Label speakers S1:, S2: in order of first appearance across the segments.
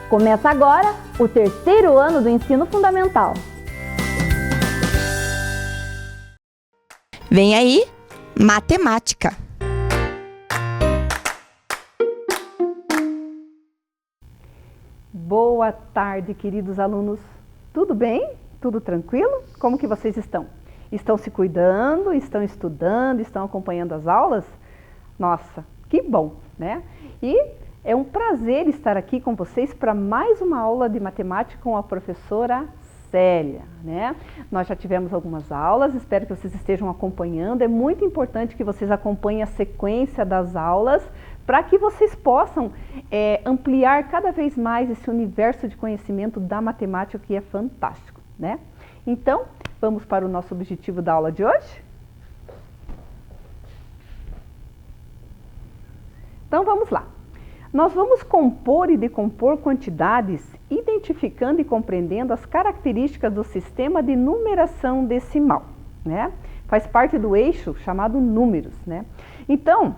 S1: Começa agora o terceiro ano do ensino fundamental.
S2: Vem aí, matemática.
S3: Boa tarde, queridos alunos. Tudo bem? Tudo tranquilo? Como que vocês estão? Estão se cuidando? Estão estudando? Estão acompanhando as aulas? Nossa, que bom, né? E é um prazer estar aqui com vocês para mais uma aula de matemática com a professora Célia, né? Nós já tivemos algumas aulas, espero que vocês estejam acompanhando. É muito importante que vocês acompanhem a sequência das aulas para que vocês possam ampliar cada vez mais esse universo de conhecimento da matemática, que é fantástico, né? Então, vamos para o nosso objetivo da aula de hoje? Então, vamos lá. Nós vamos compor e decompor quantidades, identificando e compreendendo as características do sistema de numeração decimal, né? Faz parte do eixo chamado números, né? Então,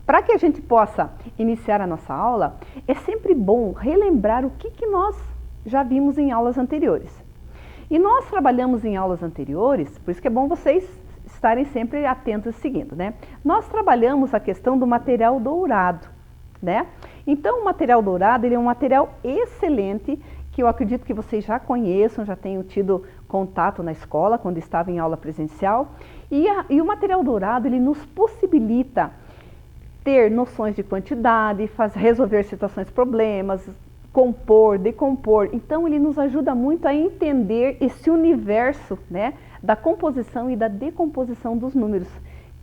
S3: para que a gente possa iniciar a nossa aula, é sempre bom relembrar o que nós já vimos em aulas anteriores. E nós trabalhamos em aulas anteriores, por isso que é bom vocês estarem sempre atentos e seguindo, né? Nós trabalhamos a questão do material dourado, né? Então, o material dourado, ele é um material excelente, que eu acredito que vocês já conheçam, já tenham tido contato na escola, quando estava em aula presencial. E o material dourado, ele nos possibilita ter noções de quantidade, resolver situações, problemas, compor, decompor. Então, ele nos ajuda muito a entender esse universo, né, da composição e da decomposição dos números,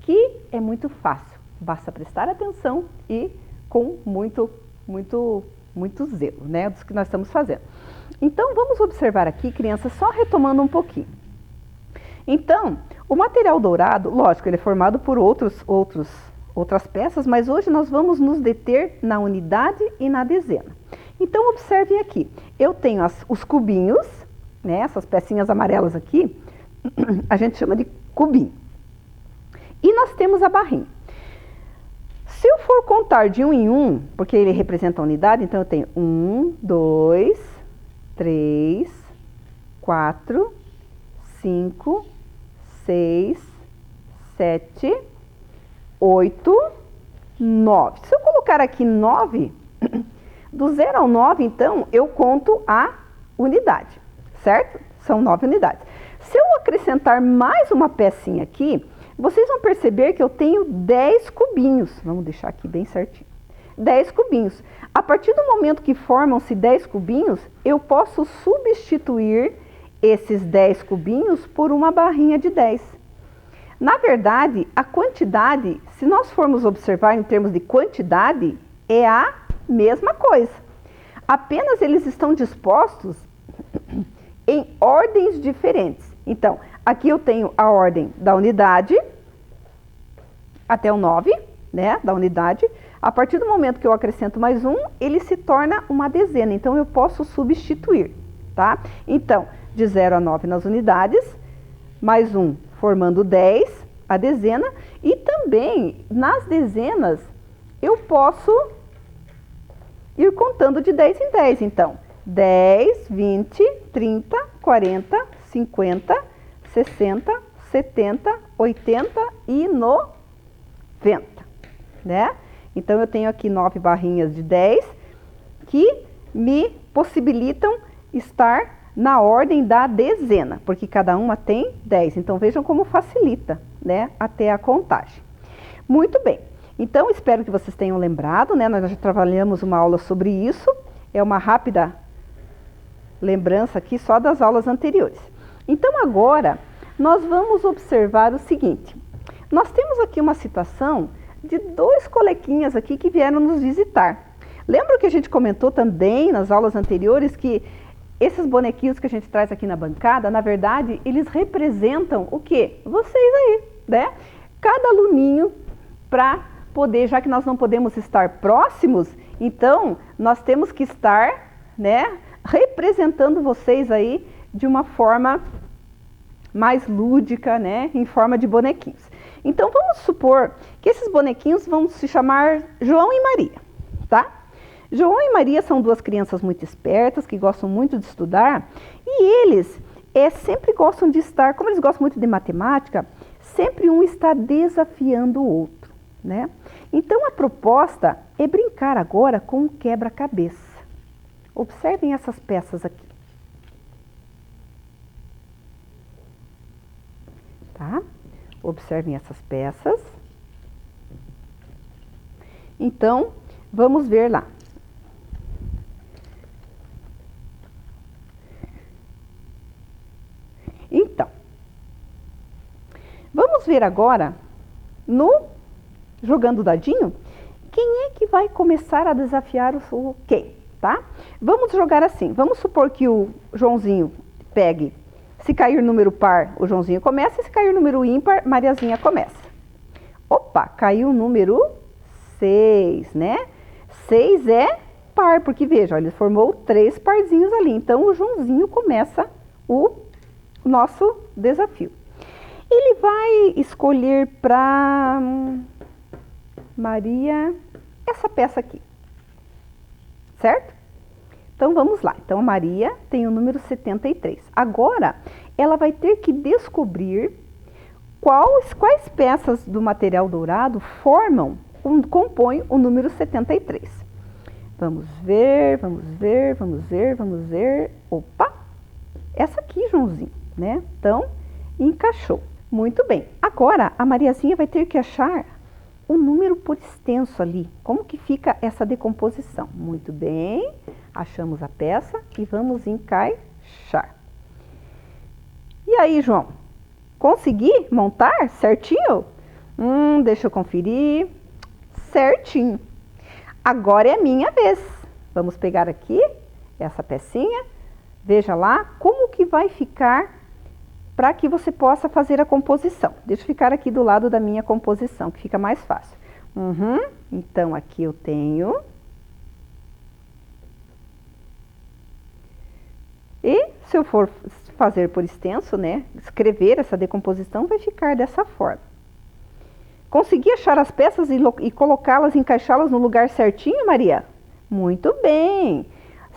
S3: que é muito fácil. Basta prestar atenção e com muito zelo, né, dos que nós estamos fazendo. Então, vamos observar aqui, crianças, só retomando um pouquinho. Então, o material dourado, lógico, ele é formado por outras peças, mas hoje nós vamos nos deter na unidade e na dezena. Então, observem aqui, eu tenho os cubinhos, né, essas pecinhas amarelas aqui, a gente chama de cubinho. E nós temos a barrinha. Se eu for contar de um em um, porque ele representa a unidade, então eu tenho 1, 2, 3, 4, 5, 6, 7, 8, 9. Se eu colocar aqui 9, do 0 ao 9, então, eu conto a unidade, certo? São 9 unidades. Se eu acrescentar mais uma pecinha aqui, vocês vão perceber que eu tenho 10 cubinhos. Vamos deixar aqui bem certinho. 10 cubinhos. A partir do momento que formam-se 10 cubinhos, eu posso substituir esses 10 cubinhos por uma barrinha de 10. Na verdade, a quantidade, se nós formos observar em termos de quantidade, é a mesma coisa. Apenas eles estão dispostos em ordens diferentes. Então, aqui eu tenho a ordem da unidade, até o 9, né, da unidade. A partir do momento que eu acrescento mais um, ele se torna uma dezena. Então, eu posso substituir, tá? Então, de 0 a 9 nas unidades, mais um formando 10, a dezena. E também, nas dezenas, eu posso ir contando de 10 em 10. Então, 10, 20, 30, 40, 50, 60, 70, 80 e 90, né? Então, eu tenho aqui 9 barrinhas de 10 que me possibilitam estar na ordem da dezena, porque cada uma tem 10. Então, vejam como facilita, né, até a contagem. Muito bem. Então, espero que vocês tenham lembrado, né? Nós já trabalhamos uma aula sobre isso. É uma rápida lembrança aqui só das aulas anteriores. Então, agora, nós vamos observar o seguinte. Nós temos aqui uma situação de 2 coleguinhas aqui que vieram nos visitar. Lembra que a gente comentou também nas aulas anteriores que esses bonequinhos que a gente traz aqui na bancada, na verdade, eles representam o quê? Vocês aí, né? Cada aluninho, para poder, já que nós não podemos estar próximos, então, nós temos que estar, né, representando vocês aí de uma forma mais lúdica, né, em forma de bonequinhos. Então, vamos supor que esses bonequinhos vão se chamar João e Maria, tá? João e Maria são duas crianças muito espertas, que gostam muito de estudar, e eles sempre gostam de estar, como eles gostam muito de matemática, sempre um está desafiando o outro, né? Então a proposta é brincar agora com um quebra-cabeça. Observem essas peças aqui. Tá? Observem essas peças. Então, vamos ver lá. Então, vamos ver agora, jogando o dadinho, quem é que vai começar a desafiar o quem, tá? Vamos jogar assim, vamos supor que o Joãozinho pegue, se cair número par, o Joãozinho começa, e se cair número ímpar, Mariazinha começa. Opa, caiu o número 6, né? 6 é par, porque veja, ele formou 3 parzinhos ali, então o Joãozinho começa o nosso desafio. Ele vai escolher para Maria essa peça aqui, certo? Então vamos lá. Então a Maria tem o número 73. Agora ela vai ter que descobrir quais peças do material dourado compõem o número 73. Vamos ver, vamos ver, vamos ver, vamos ver. Opa! Essa aqui, Joãozinho, né? Então, encaixou. Muito bem. Agora, a Mariazinha vai ter que achar o número por extenso ali. Como que fica essa decomposição? Muito bem. Achamos a peça e vamos encaixar. E aí, João? Consegui montar certinho? Deixa eu conferir. Certinho. Agora é a minha vez. Vamos pegar aqui essa pecinha. Veja lá como que vai ficar para que você possa fazer a composição. Deixa eu ficar aqui do lado da minha composição, que fica mais fácil. Então, aqui eu tenho. E se eu for fazer por extenso, né, escrever essa decomposição, vai ficar dessa forma. Consegui achar as peças e colocá-las, encaixá-las no lugar certinho, Maria? Muito bem!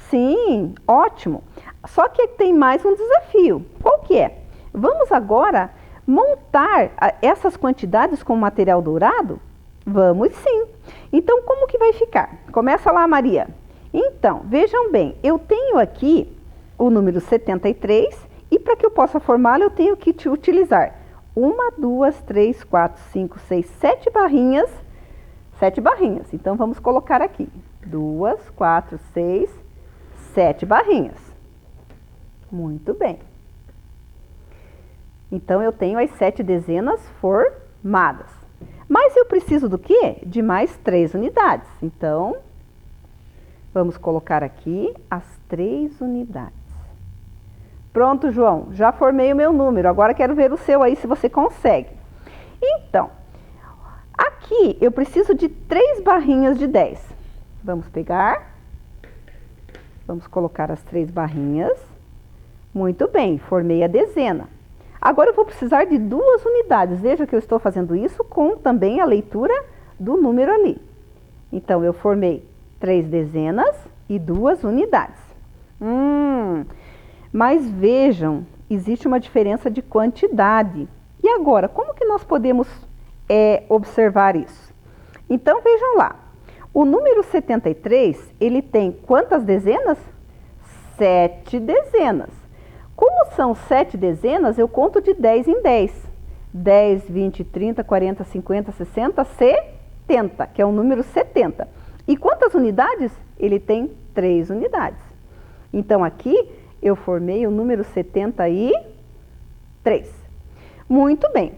S3: Sim, ótimo! Só que tem mais um desafio. Qual que é? Vamos agora montar essas quantidades com material dourado? Vamos sim! Então, como que vai ficar? Começa lá, Maria. Então, vejam bem, eu tenho aqui o número 73 e para que eu possa formá-lo, eu tenho que utilizar 1, 2, 3, 4, 5, 6, 7 barrinhas. 7 barrinhas. Então, vamos colocar aqui. 2, 4, 6, 7 barrinhas. Muito bem. Então, eu tenho as 7 dezenas formadas. Mas eu preciso do quê? De mais 3 unidades. Então, vamos colocar aqui as 3 unidades. Pronto, João, já formei o meu número. Agora quero ver o seu aí, se você consegue. Então, aqui eu preciso de 3 barrinhas de 10. Vamos pegar. Vamos colocar as 3 barrinhas. Muito bem, formei a dezena. Agora eu vou precisar de 2 unidades. Veja que eu estou fazendo isso com também a leitura do número ali. Então, eu formei 3 dezenas e 2 unidades. Mas vejam, existe uma diferença de quantidade. E agora, como que nós podemos observar isso? Então, vejam lá. O número 73, ele tem quantas dezenas? 7 dezenas. Como são 7 dezenas, eu conto de 10 em 10. 10, 20, 30, 40, 50, 60, 70, que é o número 70. E quantas unidades? Ele tem 3 unidades. Então, aqui eu formei o número 73. Muito bem.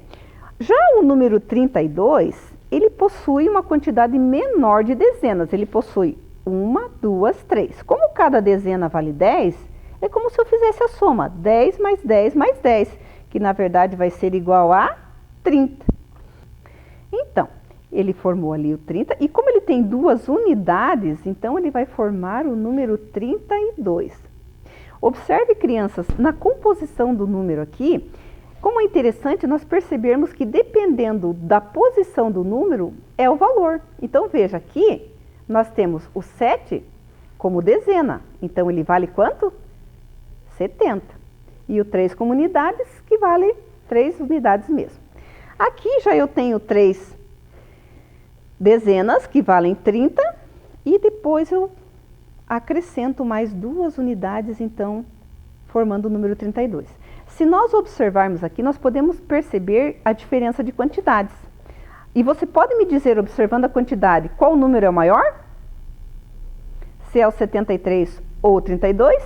S3: Já o número 32, ele possui uma quantidade menor de dezenas. Ele possui 1, 2, 3. Como cada dezena vale 10, é como se eu fizesse a soma. 10 mais 10 mais 10, que na verdade vai ser igual a 30. Então, ele formou ali o 30. E como ele tem 2 unidades, então ele vai formar o número 32. Observe, crianças, na composição do número aqui, como é interessante nós percebermos que dependendo da posição do número, é o valor. Então, veja aqui, nós temos o 7 como dezena. Então, ele vale quanto? 70. E o 3 como unidades, que vale 3 unidades mesmo. Aqui já eu tenho 3 dezenas, que valem 30. E depois eu acrescento mais 2 unidades, então, formando o número 32. Se nós observarmos aqui, nós podemos perceber a diferença de quantidades. E você pode me dizer, observando a quantidade, qual número é o maior? Se é o 73 ou o 32?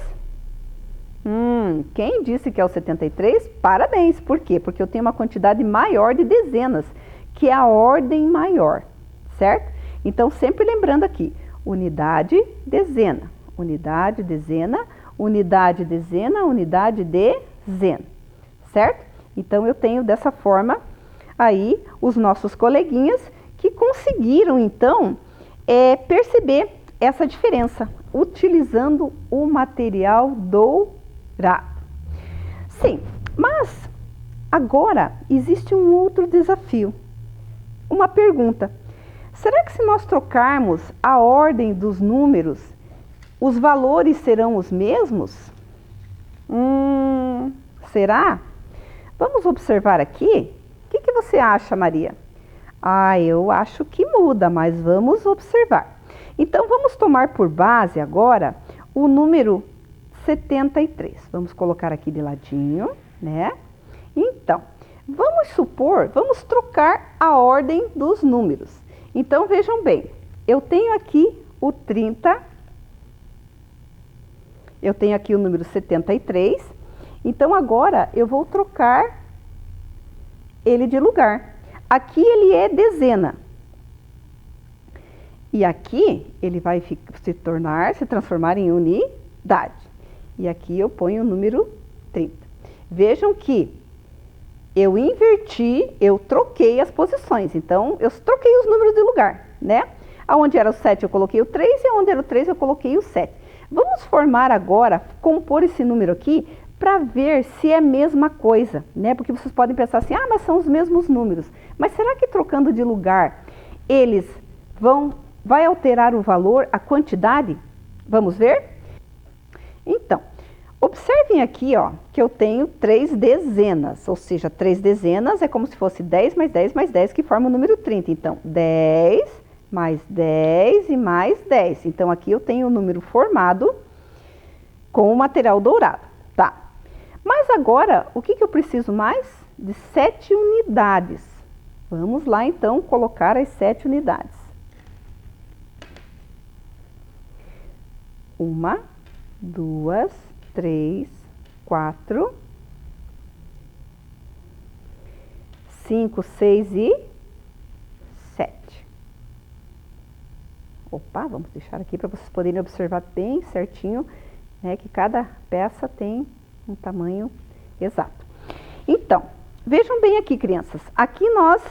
S3: Quem disse que é o 73? Parabéns! Por quê? Porque eu tenho uma quantidade maior de dezenas, que é a ordem maior, certo? Então, sempre lembrando aqui, unidade, dezena, unidade, dezena, unidade, dezena, unidade, dezena, certo? Então, eu tenho dessa forma aí os nossos coleguinhas que conseguiram, então, perceber essa diferença, utilizando o material dourado. Sim, mas agora existe um outro desafio. Uma pergunta. Será que se nós trocarmos a ordem dos números, os valores serão os mesmos? Será? Vamos observar aqui. O que você acha, Maria? Eu acho que muda, mas vamos observar. Então, vamos tomar por base agora o número 73. Vamos colocar aqui de ladinho, né? Então, vamos trocar a ordem dos números. Então, vejam bem, eu tenho aqui o 30, eu tenho aqui o número 73, então agora eu vou trocar ele de lugar. Aqui ele é dezena, e aqui ele vai se transformar em unidade. E aqui eu ponho o número 30. Vejam que eu inverti, eu troquei as posições. Então, eu troquei os números de lugar, né? Aonde era o 7 eu coloquei o 3 e aonde era o 3 eu coloquei o 7. Vamos formar agora, compor esse número aqui para ver se é a mesma coisa, né? Porque vocês podem pensar assim, mas são os mesmos números. Mas será que trocando de lugar, eles vai alterar o valor, a quantidade? Vamos ver? Então, observem aqui, ó, que eu tenho 3 dezenas, ou seja, 3 dezenas é como se fosse 10 mais 10 mais 10, que forma o número 30. Então, 10 mais 10 e mais 10. Então, aqui eu tenho o número formado com o material dourado, tá? Mas agora, o que eu preciso mais? De 7 unidades. Vamos lá, então, colocar as 7 unidades. 1, 2, 3, 4, 5, 6 e 7. Opa, vamos deixar aqui para vocês poderem observar bem certinho, né, que cada peça tem um tamanho exato. Então, vejam bem aqui, crianças. Aqui nós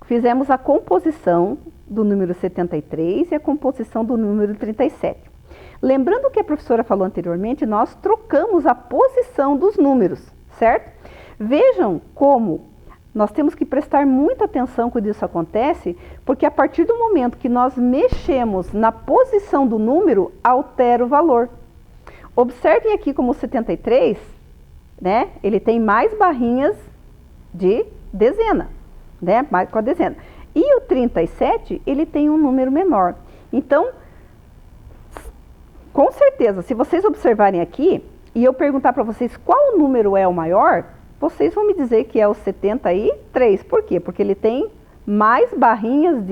S3: fizemos a composição do número 73 e a composição do número 37. Lembrando que a professora falou anteriormente, nós trocamos a posição dos números, certo? Vejam como nós temos que prestar muita atenção quando isso acontece, porque a partir do momento que nós mexemos na posição do número, altera o valor. Observem aqui como o 73, né? Ele tem mais barrinhas de dezena, né? Mais com a dezena. E o 37, ele tem um número menor. Então, com certeza, se vocês observarem aqui, e eu perguntar para vocês qual número é o maior, vocês vão me dizer que é o 73. Por quê? Porque ele tem mais barrinhas,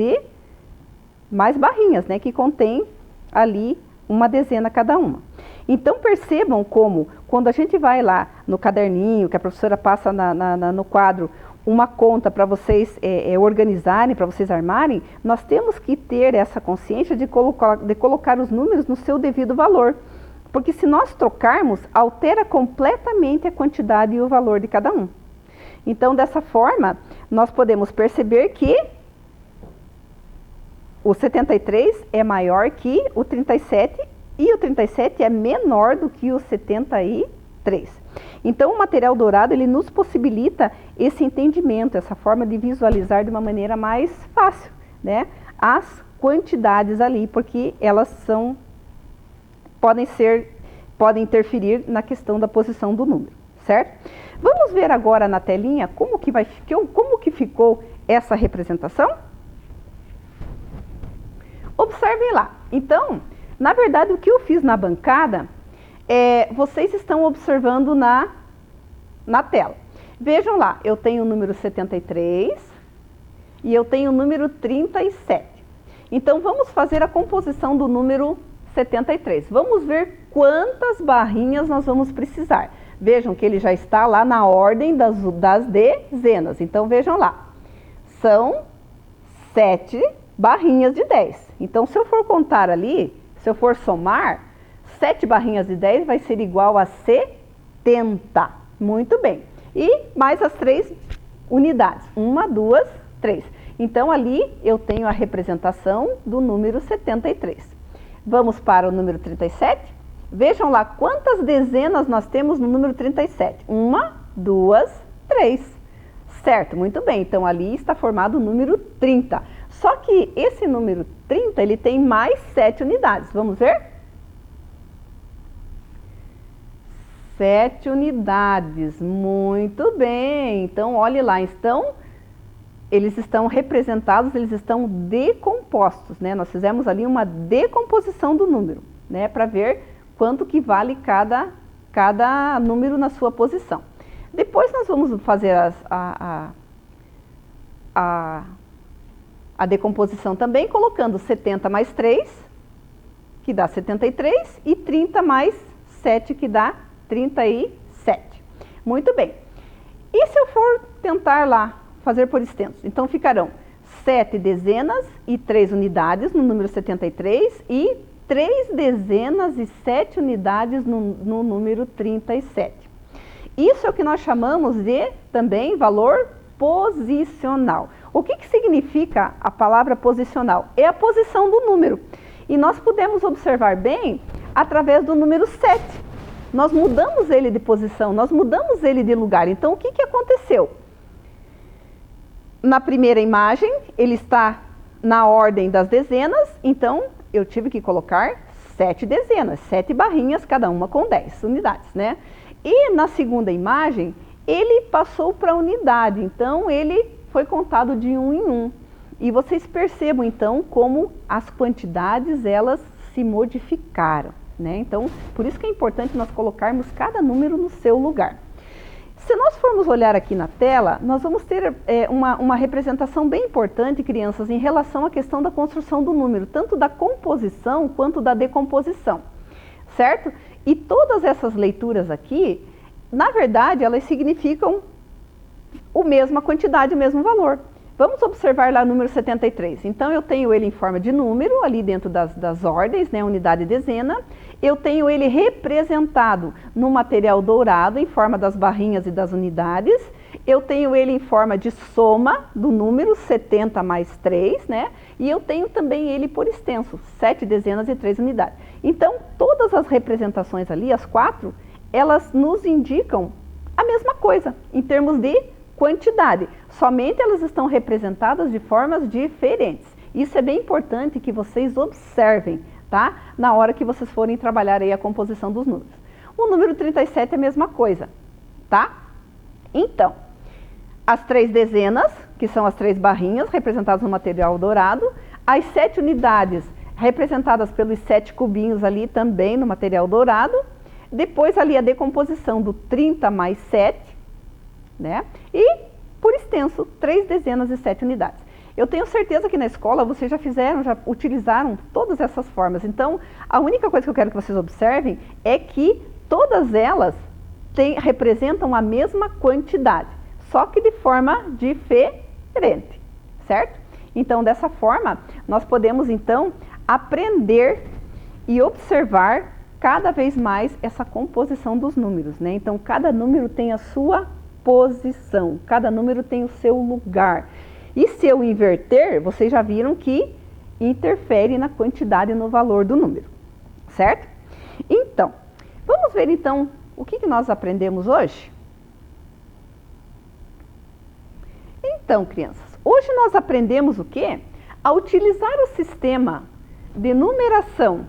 S3: né? Que contém ali uma dezena cada uma. Então, percebam como, quando a gente vai lá no caderninho, que a professora passa no quadro, uma conta para vocês organizarem, para vocês armarem, nós temos que ter essa consciência de colocar os números no seu devido valor. Porque se nós trocarmos, altera completamente a quantidade e o valor de cada um. Então, dessa forma, nós podemos perceber que o 73 é maior que o 37 e o 37 é menor do que o 73. Então, o material dourado, ele nos possibilita esse entendimento, essa forma de visualizar de uma maneira mais fácil, né, as quantidades ali, porque elas podem interferir na questão da posição do número, certo? Vamos ver agora na telinha como que ficou essa representação? Observem lá. Então, na verdade, o que eu fiz na bancada, vocês estão observando na tela. Vejam lá, eu tenho o número 73 e eu tenho o número 37. Então, vamos fazer a composição do número 73. Vamos ver quantas barrinhas nós vamos precisar. Vejam que ele já está lá na ordem das dezenas. Então, vejam lá. São 7 barrinhas de 10. Então, se eu for contar ali, se eu for somar, 7 barrinhas de 10 vai ser igual a 70. Muito bem. E mais as 3 unidades. 1, 2, 3. Então, ali eu tenho a representação do número 73. Vamos para o número 37. Vejam lá quantas dezenas nós temos no número 37. 1, 2, 3. Certo, muito bem. Então, ali está formado o número 30. Só que esse número 30, ele tem mais 7 unidades. Vamos ver? 7 unidades. Muito bem. Então, olhe lá. Então, eles estão representados, eles estão decompostos, né? Nós fizemos ali uma decomposição do número, né? Para ver quanto que vale cada número na sua posição. Depois nós vamos fazer a decomposição também, colocando 70 mais 3, que dá 73, e 30 mais 7, que dá 37. Muito bem. E se eu for tentar lá fazer por extenso? Então, ficarão 7 dezenas e 3 unidades no número 73 e 3 dezenas e 7 unidades no número 37. Isso é o que nós chamamos de, também, valor posicional. O que significa a palavra posicional? É a posição do número. E nós podemos observar bem através do número 7. Nós mudamos ele de posição, nós mudamos ele de lugar. Então, o que aconteceu? Na primeira imagem, ele está na ordem das dezenas, então eu tive que colocar 7 dezenas, 7 barrinhas, cada uma com 10 unidades, né? E na segunda imagem, ele passou para a unidade, então ele foi contado de 1 em 1. E vocês percebam, então, como as quantidades, elas se modificaram, né? Então, por isso que é importante nós colocarmos cada número no seu lugar. Se nós formos olhar aqui na tela, nós vamos ter uma representação bem importante, crianças, em relação à questão da construção do número, tanto da composição quanto da decomposição, certo? E todas essas leituras aqui, na verdade, elas significam a mesma quantidade, o mesmo valor. Vamos observar lá o número 73. Então, eu tenho ele em forma de número, ali dentro das ordens, né, unidade e dezena. Eu tenho ele representado no material dourado, em forma das barrinhas e das unidades. Eu tenho ele em forma de soma do número 70 mais 3, né? E eu tenho também ele por extenso, 7 dezenas e 3 unidades. Então, todas as representações ali, as 4, elas nos indicam a mesma coisa, em termos de quantidade. Somente elas estão representadas de formas diferentes. Isso é bem importante que vocês observem, tá? Na hora que vocês forem trabalhar aí a composição dos números. O número 37 é a mesma coisa, tá? Então, as 3 dezenas, que são as 3 barrinhas representadas no material dourado, as 7 unidades representadas pelos 7 cubinhos ali também no material dourado, depois ali a decomposição do 30 mais 7, né? E, por extenso, 3 dezenas e 7 unidades. Eu tenho certeza que na escola vocês já utilizaram todas essas formas. Então, a única coisa que eu quero que vocês observem é que todas elas representam a mesma quantidade, só que de forma diferente, certo? Então, dessa forma, nós podemos, então, aprender e observar cada vez mais essa composição dos números, né? Então, cada número tem a sua posição, cada número tem o seu lugar. E se eu inverter, vocês já viram que interfere na quantidade e no valor do número, certo? Então, vamos ver então o que nós aprendemos hoje? Então, crianças, hoje nós aprendemos o quê? a utilizar o sistema de numeração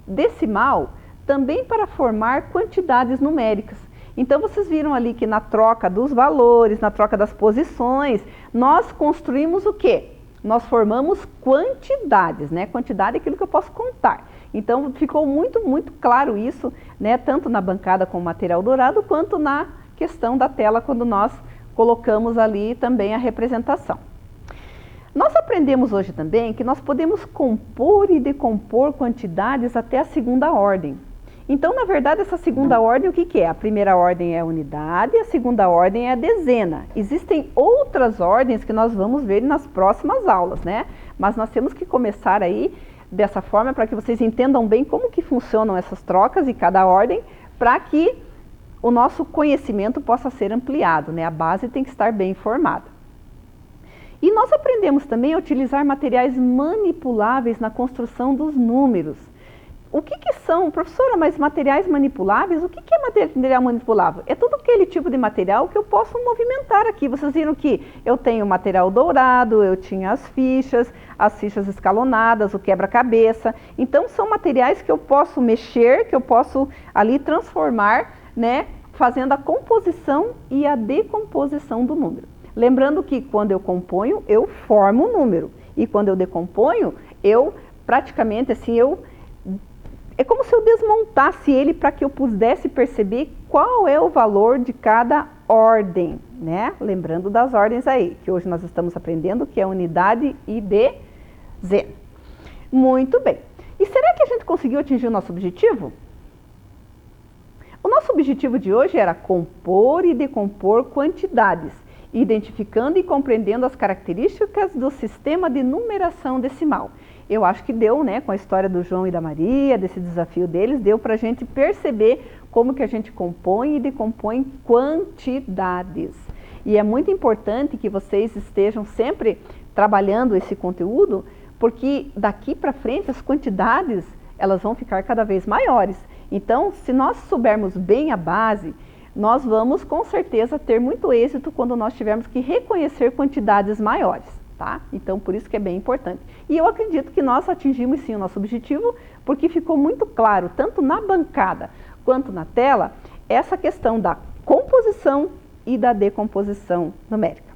S3: decimal também para formar quantidades numéricas. Então, vocês viram ali que na troca dos valores, na troca das posições, nós construímos o quê? Nós formamos quantidades, né? Quantidade é aquilo que eu posso contar. Então, ficou muito claro isso, né? Tanto na bancada com o material dourado, quanto na questão da tela, quando nós colocamos ali também a representação. Nós aprendemos hoje também que nós podemos compor e decompor quantidades até a segunda ordem. Então, na verdade, essa segunda ordem, o que é? A primeira ordem é a unidade, a segunda ordem é a dezena. Existem outras ordens que nós vamos ver nas próximas aulas, né? Mas nós temos que começar aí dessa forma para que vocês entendam bem como que funcionam essas trocas e cada ordem, para que o nosso conhecimento possa ser ampliado, né? A base tem que estar bem formada. E nós aprendemos também a utilizar materiais manipuláveis na construção dos números. O que são, professora, mas materiais manipuláveis? O que é material manipulável? É todo aquele tipo de material que eu posso movimentar aqui. Vocês viram que eu tenho material dourado, eu tinha as fichas escalonadas, o quebra-cabeça. Então, são materiais que eu posso mexer, que eu posso ali transformar, né, fazendo a composição e a decomposição do número. Lembrando que quando eu componho, eu formo o número. E quando eu decomponho, eu praticamente assim, é como se eu desmontasse ele para que eu pudesse perceber qual é o valor de cada ordem, né? Lembrando das ordens aí, que hoje nós estamos aprendendo, que é unidade e dezena. Muito bem. E será que a gente conseguiu atingir o nosso objetivo? O nosso objetivo de hoje era compor e decompor quantidades, identificando e compreendendo as características do sistema de numeração decimal. Eu acho que deu, né, com a história do João e da Maria, desse desafio deles, deu para a gente perceber como que a gente compõe e decompõe quantidades. E é muito importante que vocês estejam sempre trabalhando esse conteúdo, porque daqui para frente as quantidades, elas vão ficar cada vez maiores. Então, se nós soubermos bem a base, nós vamos com certeza ter muito êxito quando nós tivermos que reconhecer quantidades maiores. Tá? Então, por isso que é bem importante. E eu acredito que nós atingimos sim o nosso objetivo, porque ficou muito claro, tanto na bancada quanto na tela, essa questão da composição e da decomposição numérica.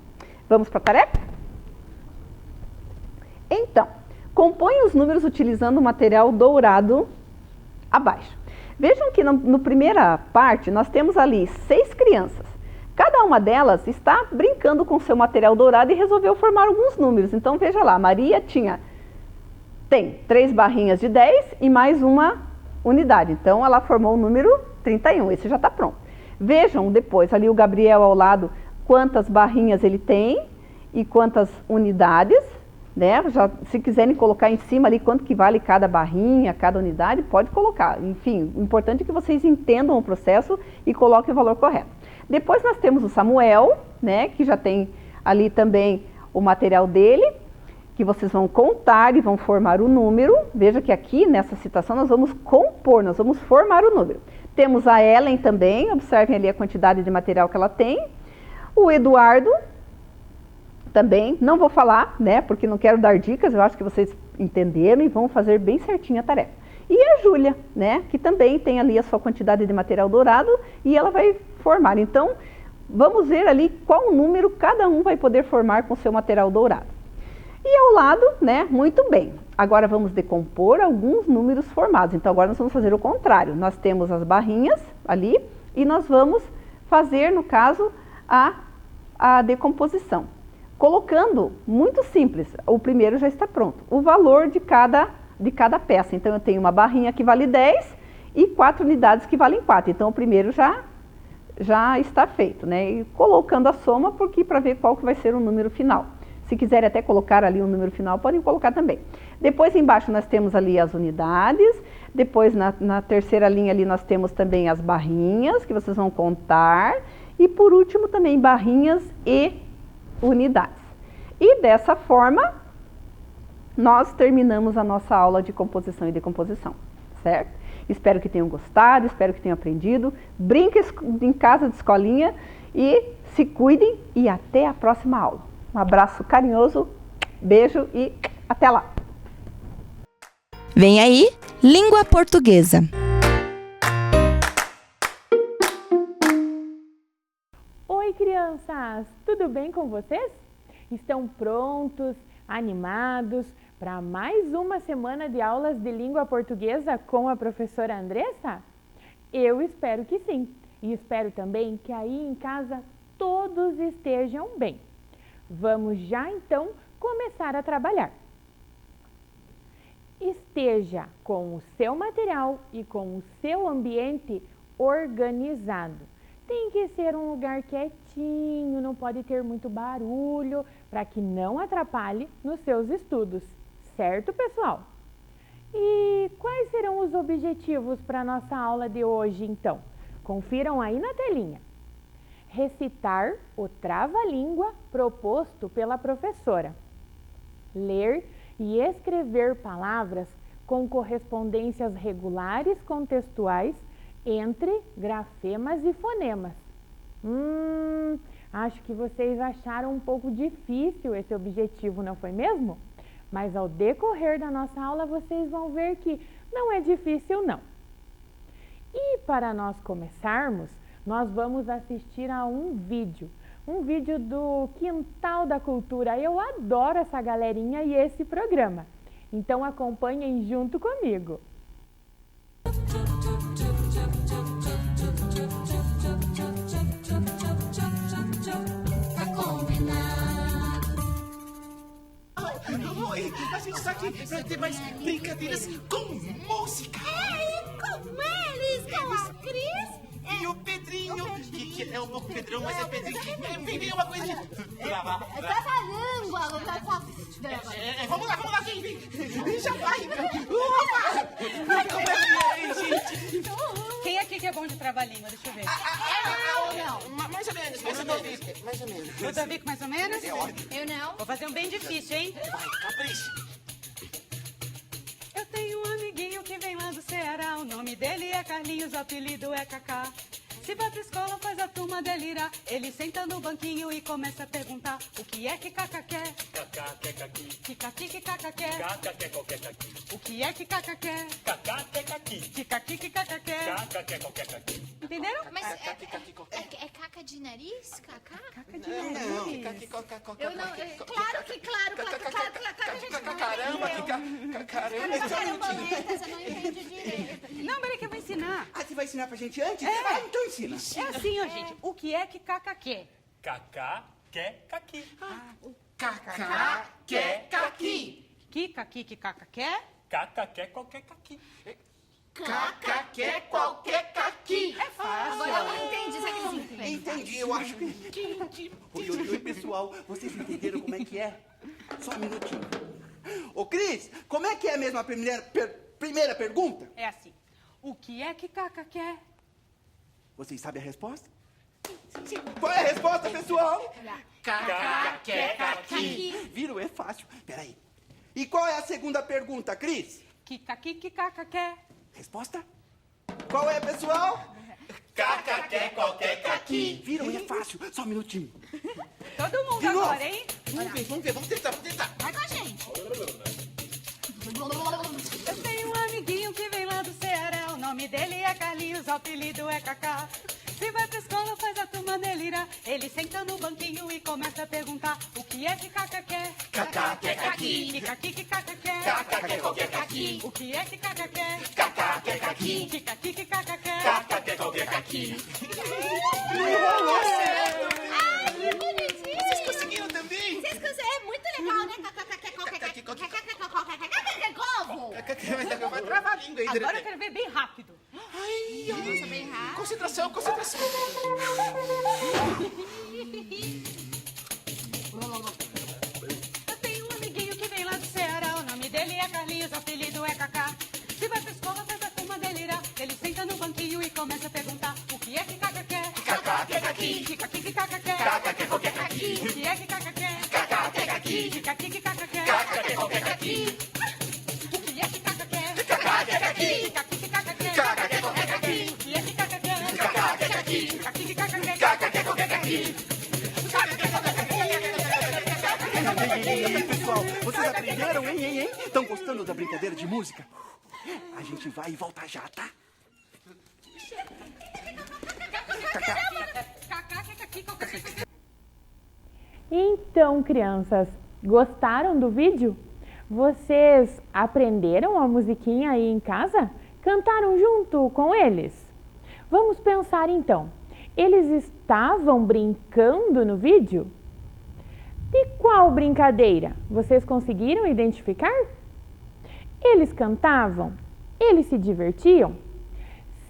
S3: Vamos para a tarefa? Então, compõe os números utilizando o material dourado abaixo. Vejam que na primeira parte nós temos ali 6 crianças. Cada uma delas está brincando com seu material dourado e resolveu formar alguns números. Então, veja lá, a Maria tem 3 barrinhas de 10 e mais uma unidade. Então, ela formou o número 31. Esse já está pronto. Vejam depois, ali o Gabriel ao lado, quantas barrinhas ele tem e quantas unidades, né? Já, se quiserem colocar em cima ali quanto que vale cada barrinha, cada unidade, pode colocar. Enfim, o importante é que vocês entendam o processo e coloquem o valor correto. Depois nós temos o Samuel, né, que já tem ali também o material dele, que vocês vão contar e vão formar o número. Veja que aqui nessa citação nós vamos compor, nós vamos formar o número. Temos a Ellen também, observem ali a quantidade de material que ela tem. O Eduardo também, não vou falar, né, porque não quero dar dicas, eu acho que vocês entenderam e vão fazer bem certinho a tarefa. E a Júlia, né, que também tem ali a sua quantidade de material dourado e ela vai formar. Então, vamos ver ali qual número cada um vai poder formar com o seu material dourado. E ao lado, né, muito bem. Agora vamos decompor alguns números formados. Então, agora nós vamos fazer o contrário. Nós temos as barrinhas ali e nós vamos fazer, no caso, a decomposição. Colocando, muito simples, o primeiro já está pronto, o valor de cada peça. Então, eu tenho uma barrinha que vale 10 e 4 unidades que valem 4. Então, o primeiro já está feito, né? E colocando a soma, porque para ver qual que vai ser o número final. Se quiserem até colocar ali um número final, podem colocar também. Depois, embaixo, nós temos ali as unidades. Depois, na terceira linha ali, nós temos também as barrinhas, que vocês vão contar. E, por último, também barrinhas e unidades. E, dessa forma, nós terminamos a nossa aula de composição e decomposição, certo? Espero que tenham gostado, espero que tenham aprendido. Brinquem em casa de escolinha e se cuidem e até a próxima aula. Um abraço carinhoso, beijo e até! Até lá!
S2: Vem aí, língua portuguesa.
S4: Oi, crianças! Tudo bem com vocês? Estão prontos, animados para mais uma semana de aulas de língua portuguesa com a professora Andressa? Eu espero que sim. E espero também que aí em casa todos estejam bem. Vamos já então começar a trabalhar. Esteja com o seu material e com o seu ambiente organizado. Tem que ser um lugar quietinho, não pode ter muito barulho, para que não atrapalhe nos seus estudos. Certo, pessoal? E quais serão os objetivos para a nossa aula de hoje, então? Confiram aí na telinha. Recitar o trava-língua proposto pela professora. Ler e escrever palavras com correspondências regulares contextuais entre grafemas e fonemas. Acho que vocês acharam um pouco difícil esse objetivo, não foi mesmo? Mas ao decorrer da nossa aula vocês vão ver que não é difícil não. E para nós começarmos, nós vamos assistir a um vídeo do Quintal da Cultura. Eu adoro essa galerinha e esse programa. Então acompanhem junto comigo.
S5: A gente está aqui para ter mais brincadeiras com música.
S6: Com eles, com a Cris.
S5: E o Pedrinho, que é um pouco Pedrão, mas é Pedrinho. Pedrinho é uma coisa de...
S6: Trava-língua.
S5: Vamos lá, vem. Já vai. Vai comer, gente.
S7: Quem aqui que é bom de trava-língua? Deixa eu ver.
S5: Mais ou menos.
S7: Ludovico, mais ou menos?
S6: Eu não.
S7: Vou fazer um bem difícil, hein?
S5: Vai, capricha.
S7: Eu tenho um amiguinho que vem lá do Ceará. O nome dele é Carlinhos, o apelido é Cacá. Se vai pra escola, faz a turma delirar. Ele senta no banquinho e começa a perguntar: o que é que Cacá quer?
S8: Cacá quer caqui,
S7: Que caqui que Cacá quer?
S8: caca quer qualquer caqui,
S7: O que é que Cacá quer?
S8: cacá quer caqui,
S7: Que caqui que Cacá quer?
S8: caca quer qualquer caqui.
S7: Entenderam?
S6: Mas é caca de nariz? Cacá?
S7: Caca de nariz.
S6: Eu não. Claro que claro.
S5: Caramba,
S6: Caramba, eu não entendi direito.
S7: Não, peraí que eu vou ensinar.
S9: Ah, você vai ensinar pra gente antes?
S7: É.
S9: Ah, então ensina.
S7: É assim, ó, gente. O que é que Cacá quer?
S8: Cacá quer caqui,
S5: Cacá quer caqui.
S7: Que caqui que Cacá quer?
S8: caca quer qualquer caqui.
S5: Cacá quer qualquer caqui.
S7: É fácil.
S6: Agora eu não entendi, sabe que eles entendem?
S9: Entendi, eu acho que... Oi, pessoal. Vocês entenderam como é que é? Só um minutinho. Ô, Cris, como é que é mesmo a primeira pergunta?
S7: É assim. O que é que Cacá quer?
S9: Vocês sabem a resposta? Sim. Qual é a resposta, pessoal?
S5: Cacá quer caqui.
S9: Viram? É fácil. Peraí. E qual é a segunda pergunta, Cris?
S7: Que caqui que Cacá quer?
S9: Resposta? Qual é, pessoal?
S5: Cacá quer qualquer caqui.
S9: Viram? É fácil. Só um minutinho.
S7: Todo mundo
S9: De novo.
S7: agora, hein?
S5: Vamos ver, vamos tentar.
S6: Vai com a gente.
S7: Eu tenho um amiguinho que vem lá do Ceará. O nome dele é Carlinhos, o apelido é Cacá. Se vai pra escola, faz a turma delirar. Ele senta no banquinho e começa a perguntar: o que é que Cacá quer?
S5: Cacá quer caqui.
S7: Que caqui que Cacá quer?
S5: Cacá quer qualquer caqui.
S7: O que é que Cacá quer?
S5: Cacá quer caqui.
S7: Que caqui que Cacá quer?
S5: Cacá quer qualquer caqui.
S6: Ai, que bonitinho.
S5: Vocês conseguiram também?
S6: Vocês conseguem? É muito legal, né?
S5: Mas vai travar a língua aí.
S7: Agora eu quero ver bem rápido.
S6: Nossa, bem rápido.
S5: Concentração.
S7: Eu tenho um amiguinho que vem lá do Ceará. O nome dele é Carlinhos, o apelido é Cacá. Se vai pra escola, faz a turma delirar. Ele senta no banquinho e começa a perguntar: o que é que Cacá quer?
S5: Cacá quer caqui.
S7: Que caqui que Cacá quer?
S5: Cacá quer qualquer caqui.
S7: O que é que Cacá quer?
S5: Cacá quer caqui.
S7: Que caqui que Cacá quer?
S5: Cacá quer qualquer caqui.
S7: O que é que Cacá quer?
S5: Cacá quer caqui.
S7: Que caqui que Cacá quer?
S5: Cacá quer qualquer caqui.
S7: O que é que Cacá quer?
S5: Cacá quer caqui.
S7: Que caqui que Cacá quer?
S5: Cacá quer qualquer caqui.
S9: E aí, pessoal, vocês Aprenderam, hein? Estão gostando da brincadeira de música? A gente vai e volta já, tá?
S4: Então, crianças, gostaram do vídeo? Vocês aprenderam a musiquinha aí em casa? Cantaram junto com eles? Vamos pensar então. Eles estavam brincando no vídeo? De qual brincadeira? Vocês conseguiram identificar? Eles cantavam? Eles se divertiam?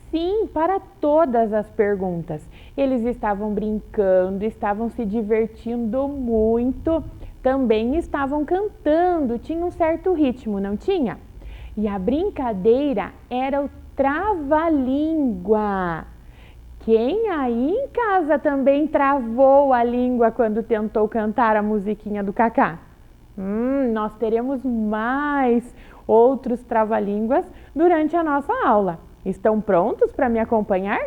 S4: Sim, para todas as perguntas. Eles estavam brincando, estavam se divertindo muito, também estavam cantando, tinha um certo ritmo, não tinha? E a brincadeira era o trava-língua. Quem aí em casa também travou a língua quando tentou cantar a musiquinha do Cacá? Nós teremos mais outros trava-línguas durante a nossa aula. Estão prontos para me acompanhar?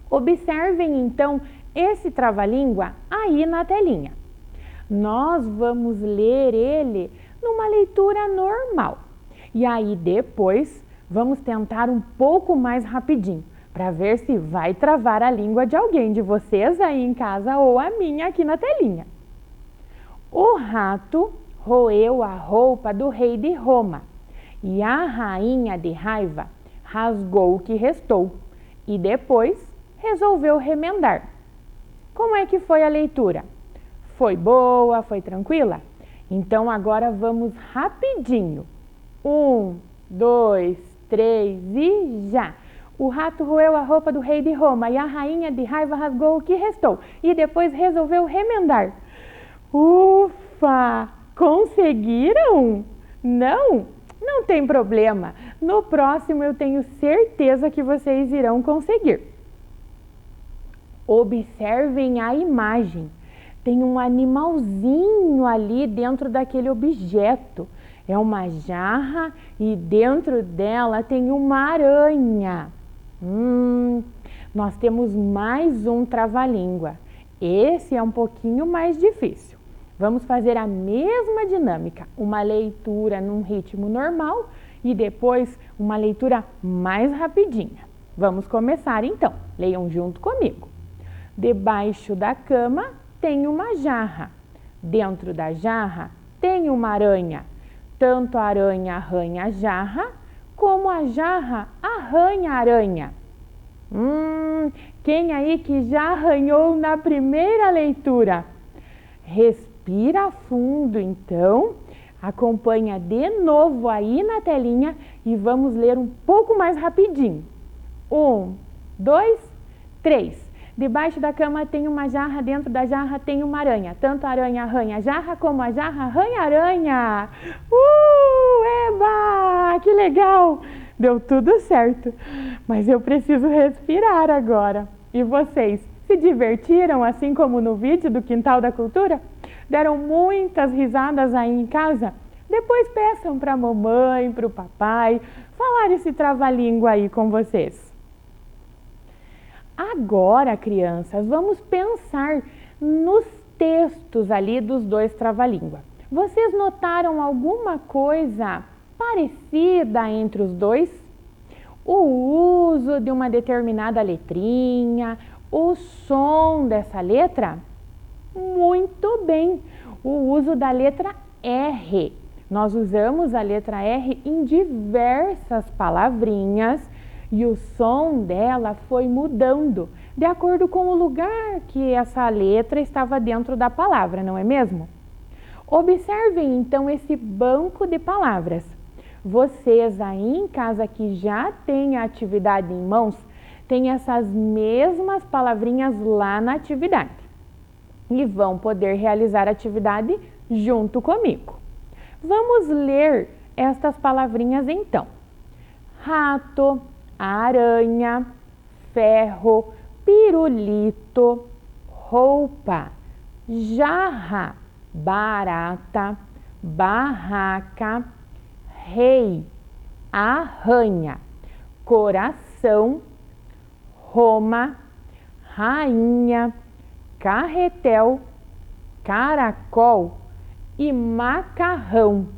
S4: Observem então esse trava-língua aí na telinha. Nós vamos ler ele numa leitura normal. E aí depois vamos tentar um pouco mais rapidinho, para ver se vai travar a língua de alguém de vocês aí em casa ou a minha aqui na telinha. O rato roeu a roupa do rei de Roma e a rainha de raiva rasgou o que restou e depois resolveu remendar. Como é que foi a leitura? Foi boa? Foi tranquila? Então agora vamos rapidinho. 1, 2, 3 e já! O rato roeu a roupa do rei de Roma e a rainha de raiva rasgou o que restou e depois resolveu remendar. Ufa! Conseguiram? Não? Não tem problema. No próximo eu tenho certeza que vocês irão conseguir. Observem a imagem. Tem um animalzinho ali dentro daquele objeto. É uma jarra e dentro dela tem uma aranha. Nós temos mais um trava-língua. Esse é um pouquinho mais difícil. Vamos fazer a mesma dinâmica, uma leitura num ritmo normal e depois uma leitura mais rapidinha. Vamos começar então. Leiam junto comigo. Debaixo da cama tem uma jarra. Dentro da jarra tem uma aranha. Tanto a aranha arranha a jarra, como a jarra arranha a aranha. Quem aí que já arranhou na primeira leitura? Respira fundo, então. Acompanha de novo aí na telinha e vamos ler um pouco mais rapidinho. 1, 2, 3. Debaixo da cama tem uma jarra, dentro da jarra tem uma aranha. Tanto a aranha arranha a jarra, como a jarra arranha a aranha. Eba! Que legal! Deu tudo certo. Mas eu preciso respirar agora. E vocês, se divertiram assim como no vídeo do Quintal da Cultura? Deram muitas risadas aí em casa? Depois peçam para a mamãe, para o papai, falar esse trava-língua aí com vocês. Agora, crianças, vamos pensar nos textos ali dos dois trava-língua. Vocês notaram alguma coisa parecida entre os dois? O uso de uma determinada letrinha, o som dessa letra? Muito bem, o uso da letra R. Nós usamos a letra R em diversas palavrinhas e o som dela foi mudando de acordo com o lugar que essa letra estava dentro da palavra, não é mesmo? Observem então esse banco de palavras. Vocês aí em casa que já têm a atividade em mãos, têm essas mesmas palavrinhas lá na atividade e vão poder realizar a atividade junto comigo. Vamos ler estas palavrinhas então. Rato, aranha, ferro, pirulito, roupa, jarra, barata, barraca, rei, arranha, coração, Roma, rainha, carretel, caracol, e macarrão.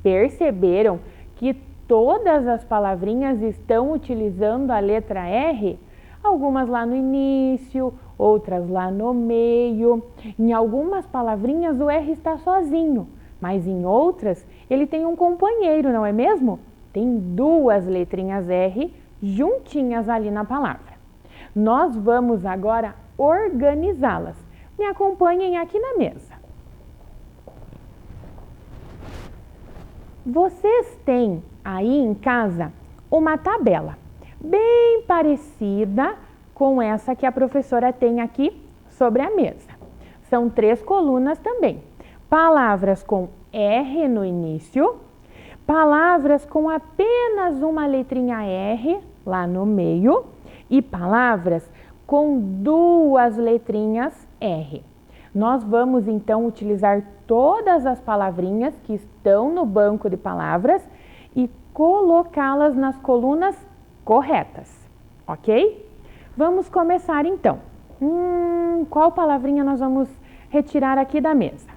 S4: Perceberam que todas as palavrinhas estão utilizando a letra R? Algumas lá no início, outras lá no meio. Em algumas palavrinhas o R está sozinho, mas em outras ele tem um companheiro, não é mesmo? Tem duas letrinhas R juntinhas ali na palavra. Nós vamos agora organizá-las. Me acompanhem aqui na mesa. Vocês têm aí em casa uma tabela bem parecida com essa que a professora tem aqui sobre a mesa. São 3 colunas também. Palavras com R no início, palavras com apenas uma letrinha R lá no meio e palavras com 2 letrinhas R. Nós vamos então utilizar todas as palavrinhas que estão no banco de palavras e colocá-las nas colunas corretas, ok? Vamos começar então. Qual palavrinha nós vamos retirar aqui da mesa?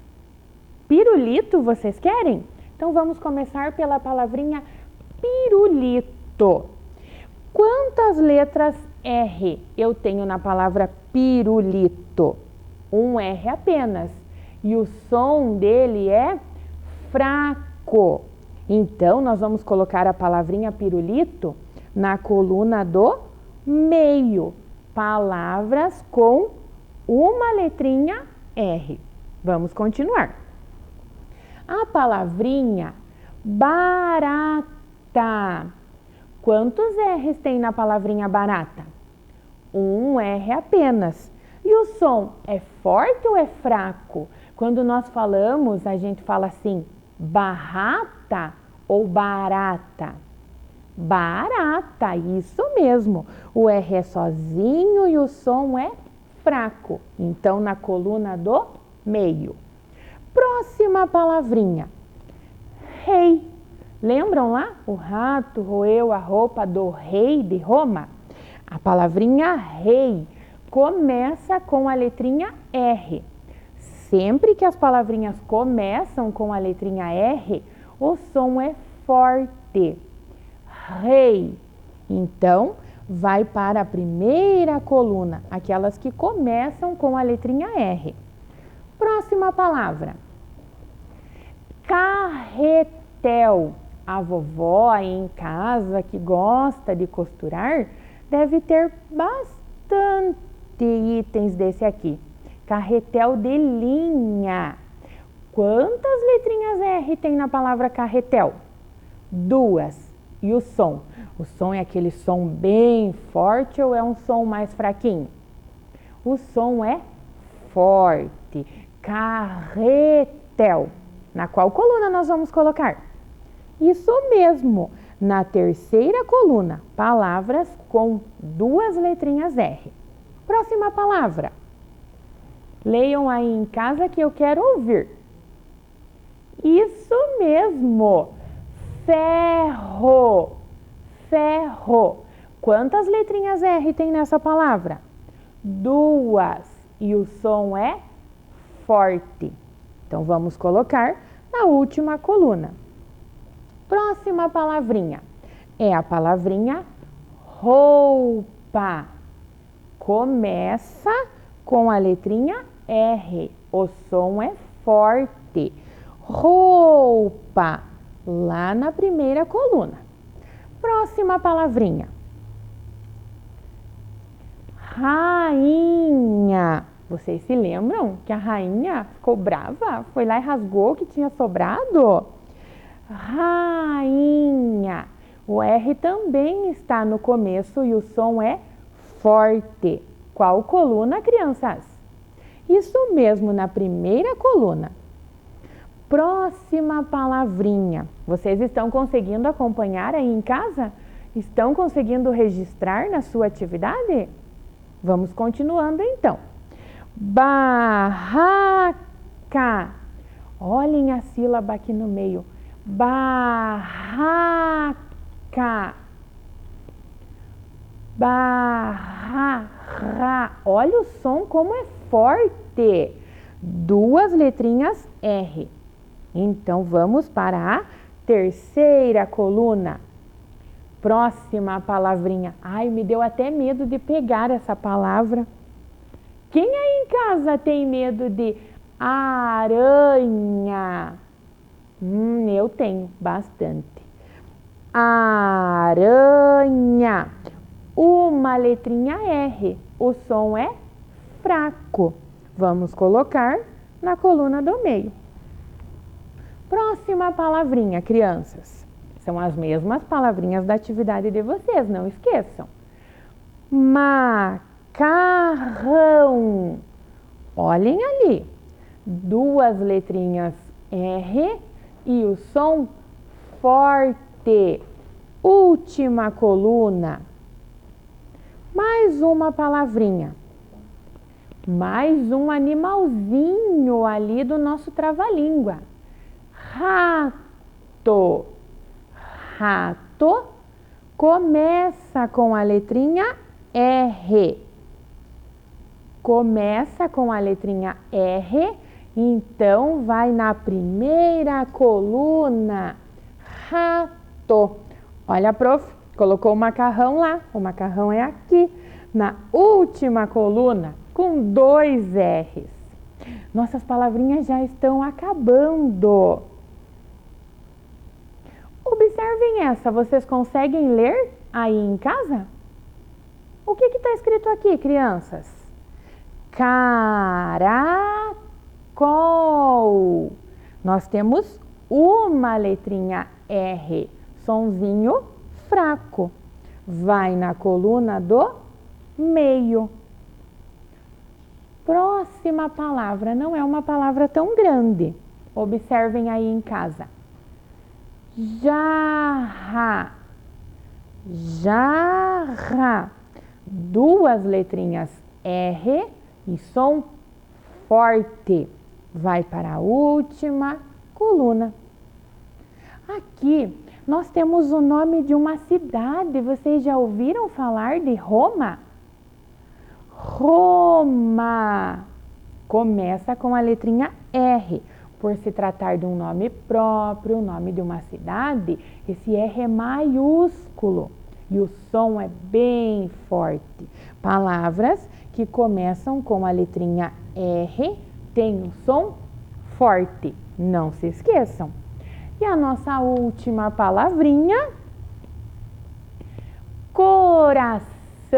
S4: Pirulito, vocês querem? Então vamos começar pela palavrinha pirulito. Quantas letras R eu tenho na palavra pirulito? Um R apenas. E o som dele é fraco. Então, nós vamos colocar a palavrinha pirulito na coluna do meio. Palavras com uma letrinha R. Vamos continuar. A palavrinha barata. Quantos R's tem na palavrinha barata? Um R apenas. E o som é forte ou é fraco? Quando nós falamos, a gente fala assim, barata ou barata? Barata, isso mesmo. O R é sozinho e o som é fraco. Então, na coluna do meio. Próxima palavrinha. Rei. Lembram lá? O rato roeu a roupa do rei de Roma? A palavrinha rei começa com a letrinha R. Sempre que as palavrinhas começam com a letrinha R, o som é forte. Rei. Então, vai para a primeira coluna, aquelas que começam com a letrinha R. Próxima palavra. Carretel. A vovó aí em casa que gosta de costurar deve ter bastante itens desse aqui. Carretel de linha. Quantas letrinhas R tem na palavra carretel? 2. E o som? O som é aquele som bem forte ou é um som mais fraquinho? O som é forte. Carretel. Na qual coluna nós vamos colocar? Isso mesmo, na terceira coluna, palavras com 2 letrinhas R. Próxima palavra. Leiam aí em casa que eu quero ouvir. Isso mesmo, ferro. Ferro. Quantas letrinhas R tem nessa palavra? 2. E o som é forte. Então, vamos colocar na última coluna. Próxima palavrinha é a palavrinha roupa. Começa com a letrinha R. O som é forte. Roupa, lá na primeira coluna. Próxima palavrinha. Rainha. Vocês se lembram que a rainha ficou brava? Foi lá e rasgou o que tinha sobrado? Rainha. O R também está no começo e o som é forte. Qual coluna, crianças? Isso mesmo, na primeira coluna. Próxima palavrinha. Vocês estão conseguindo acompanhar aí em casa? Estão conseguindo registrar na sua atividade? Vamos continuando então. Barraca. Olhem a sílaba aqui no meio. Barraca. Barra. Olha o som como é forte. duas letrinhas R. Então, vamos para a terceira coluna. Próxima palavrinha. Ai, me deu até medo de pegar essa palavra. Quem aí em casa tem medo de aranha? Eu tenho bastante. Aranha. Uma letrinha R. O som é fraco. Vamos colocar na coluna do meio. Próxima palavrinha, crianças. São as mesmas palavrinhas da atividade de vocês, não esqueçam. Macarrão. Olhem ali. Duas letrinhas R e o som forte. Última coluna. Mais uma palavrinha. Mais um animalzinho ali do nosso trava-língua. Rato. Rato começa com a letrinha R. Começa com a letrinha R, então vai na primeira coluna. Rato. Olha, prof, colocou o macarrão lá. O macarrão é aqui, na última coluna, com 2 R's. Nossas palavrinhas já estão acabando. Observem essa, vocês conseguem ler aí em casa? O que está escrito aqui, crianças? Caracol. Nós temos uma letrinha R, sonzinho fraco. Vai na coluna do meio. Próxima palavra, não é uma palavra tão grande. Observem aí em casa. Jarra. Jarra. Duas letrinhas R e som forte. Vai para a última coluna. Aqui nós temos o nome de uma cidade. Vocês já ouviram falar de Roma? Roma. Começa com a letrinha R. Por se tratar de um nome próprio, o nome de uma cidade, esse R é maiúsculo e o som é bem forte. Palavras que começam com a letrinha R têm um som forte, não se esqueçam. E a nossa última palavrinha, coração.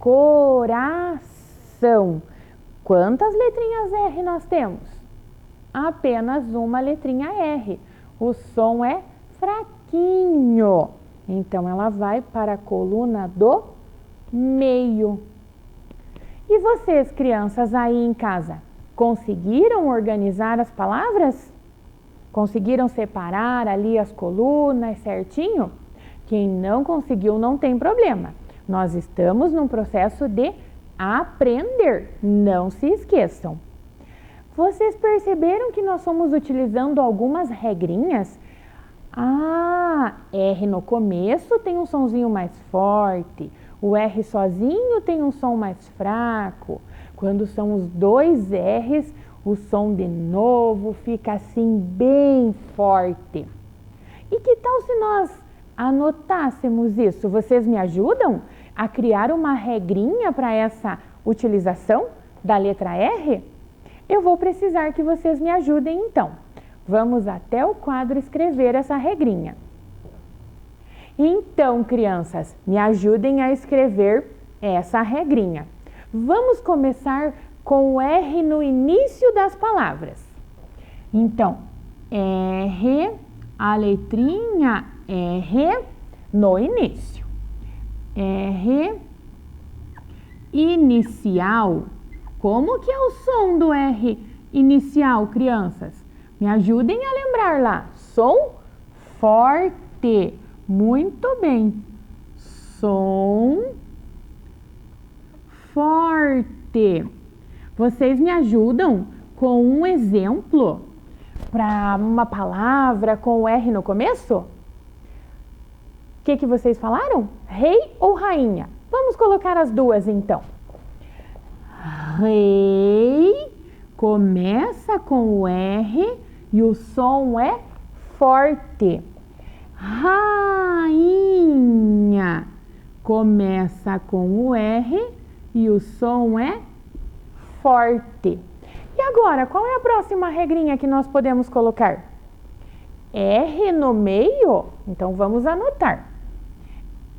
S4: Coração. Quantas letrinhas R nós temos? Apenas uma letrinha R. O som é fraquinho. Então, ela vai para a coluna do meio. E vocês, crianças aí em casa, conseguiram organizar as palavras? Conseguiram separar ali as colunas certinho? Quem não conseguiu, não tem problema. Nós estamos num processo de aprender, não se esqueçam. Vocês perceberam que nós estamos utilizando algumas regrinhas? R no começo tem um sonzinho mais forte, o R sozinho tem um som mais fraco. Quando são os 2 R's, o som de novo fica assim bem forte. E que tal se nós anotássemos isso? Vocês me ajudam a criar uma regrinha para essa utilização da letra R? Eu vou precisar que vocês me ajudem então. Vamos até o quadro escrever essa regrinha. Então, crianças, me ajudem a escrever essa regrinha. Vamos começar com o R no início das palavras. Então, R, a letrinha R no início. R inicial. Como que é o som do R inicial, crianças? Me ajudem a lembrar lá. Som forte. Muito bem. Som forte. Vocês me ajudam com um exemplo para uma palavra com o R no começo? O que vocês falaram? Rei ou rainha? Vamos colocar as duas então. Rei Começa com o R e o som é forte. Rainha. Começa com o R e o som é forte. E agora, qual é a próxima regrinha que nós podemos colocar? R no meio? Então vamos anotar.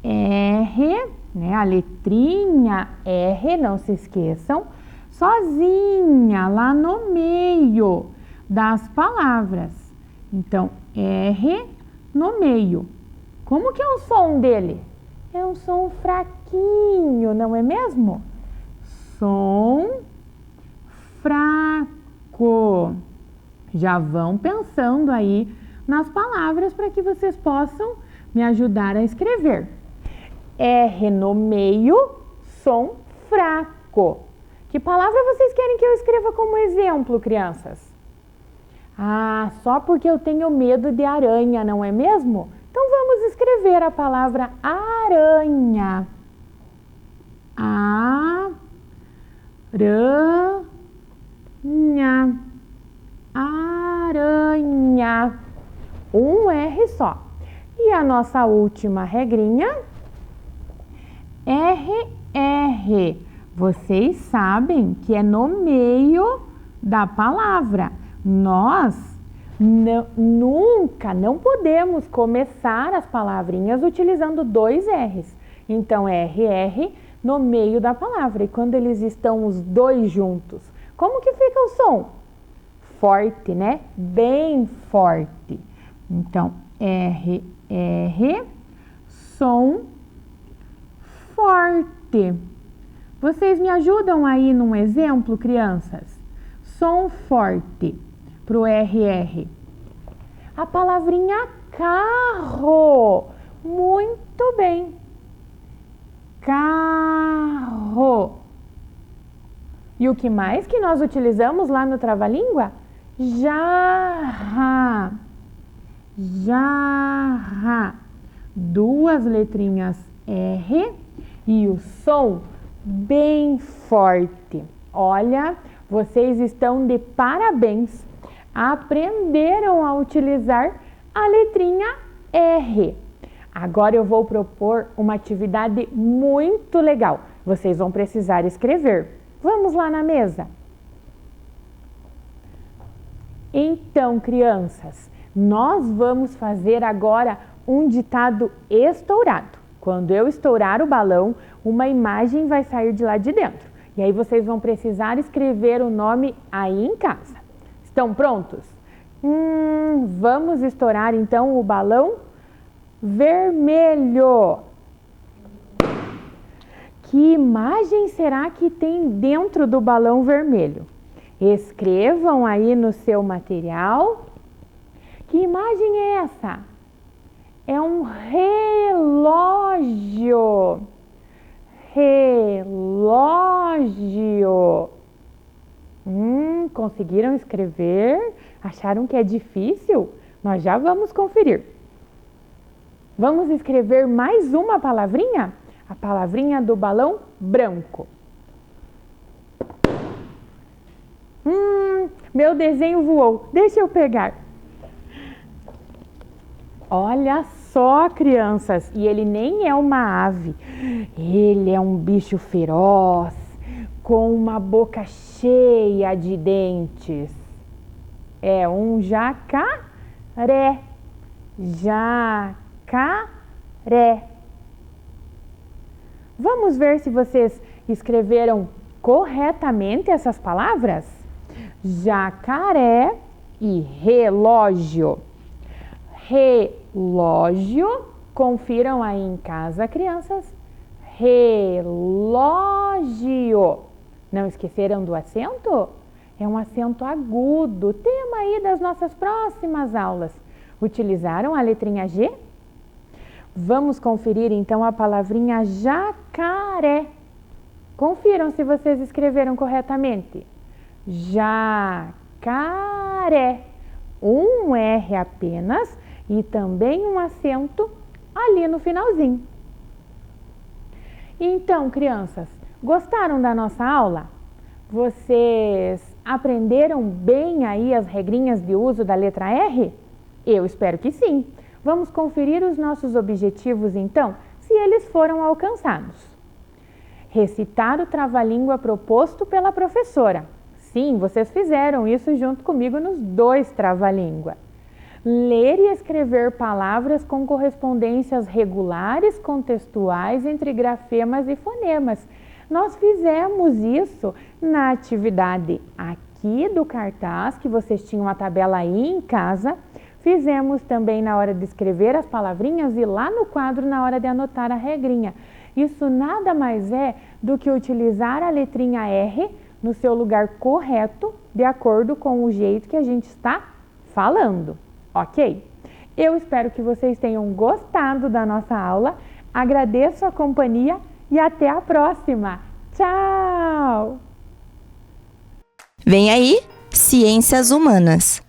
S4: R, né, a letrinha R, não se esqueçam, sozinha lá no meio das palavras. Então, R no meio. Como que é o som dele? É um som fraquinho, não é mesmo? Som fraco. Já vão pensando aí nas palavras para que vocês possam me ajudar a escrever. R no meio, som fraco. Que palavra vocês querem que eu escreva como exemplo, crianças? Ah, só porque eu tenho medo de aranha, não é mesmo? Então vamos escrever a palavra aranha. Aranha. Aranha. Um R só. E a nossa última regrinha? RR. Vocês sabem que é no meio da palavra. Nós nunca, não podemos começar as palavrinhas utilizando dois R's. Então, RR no meio da palavra. E quando eles estão os dois juntos, como que fica o som? Forte, né? Bem forte. Então, RR, som forte. Vocês me ajudam aí num exemplo, crianças? Som forte para o RR. A palavrinha carro. Muito bem. Carro. E o que mais que nós utilizamos lá no trava-língua? Jarra. Jarra. Duas letrinhas R e o som bem forte. Olha, vocês estão de parabéns. Aprenderam a utilizar a letrinha R. Agora eu vou propor uma atividade muito legal. Vocês vão precisar escrever. Vamos lá na mesa? Então, crianças, nós vamos fazer agora um ditado estourado. Quando eu estourar o balão, uma imagem vai sair de lá de dentro. E aí vocês vão precisar escrever o nome aí em casa. Estão prontos? Vamos estourar então o balão vermelho. Que imagem será que tem dentro do balão vermelho? Escrevam aí no seu material. Que imagem é essa? É um relógio. Relógio. Conseguiram escrever? Acharam que é difícil? Nós já vamos conferir. Vamos escrever mais uma palavrinha? A palavrinha do balão branco. Meu desenho voou. Deixa eu pegar. Olha só, crianças. E ele nem é uma ave. Ele é um bicho feroz, com uma boca cheia de dentes. É um jacaré. Jacaré. Vamos ver se vocês escreveram corretamente essas palavras? Jacaré e relógio. Relógio. Confiram aí em casa, crianças. Relógio. Não esqueceram do acento? É um acento agudo, tema aí das nossas próximas aulas. Utilizaram a letrinha G? Vamos conferir então a palavrinha jacaré. Confiram se vocês escreveram corretamente. Jacaré. Um R apenas e também um acento ali no finalzinho. Então, crianças, gostaram da nossa aula? Vocês Aprenderam bem aí as regrinhas de uso da letra R? Eu espero que sim. Vamos conferir os nossos objetivos então, se eles foram alcançados. Recitar o trava-língua proposto pela professora. Sim, vocês fizeram isso junto comigo nos 2 trava-língua. Ler e escrever palavras com correspondências regulares contextuais entre grafemas e fonemas. Nós fizemos isso na atividade aqui do cartaz, que vocês tinham a tabela aí em casa. Fizemos também na hora de escrever as palavrinhas e lá no quadro na hora de anotar a regrinha. Isso nada mais é do que utilizar a letrinha R no seu lugar correto, de acordo com o jeito que a gente está falando, ok? Eu espero que vocês tenham gostado da nossa aula, agradeço a companhia e até a próxima. Tchau!
S2: Vem aí, Ciências Humanas.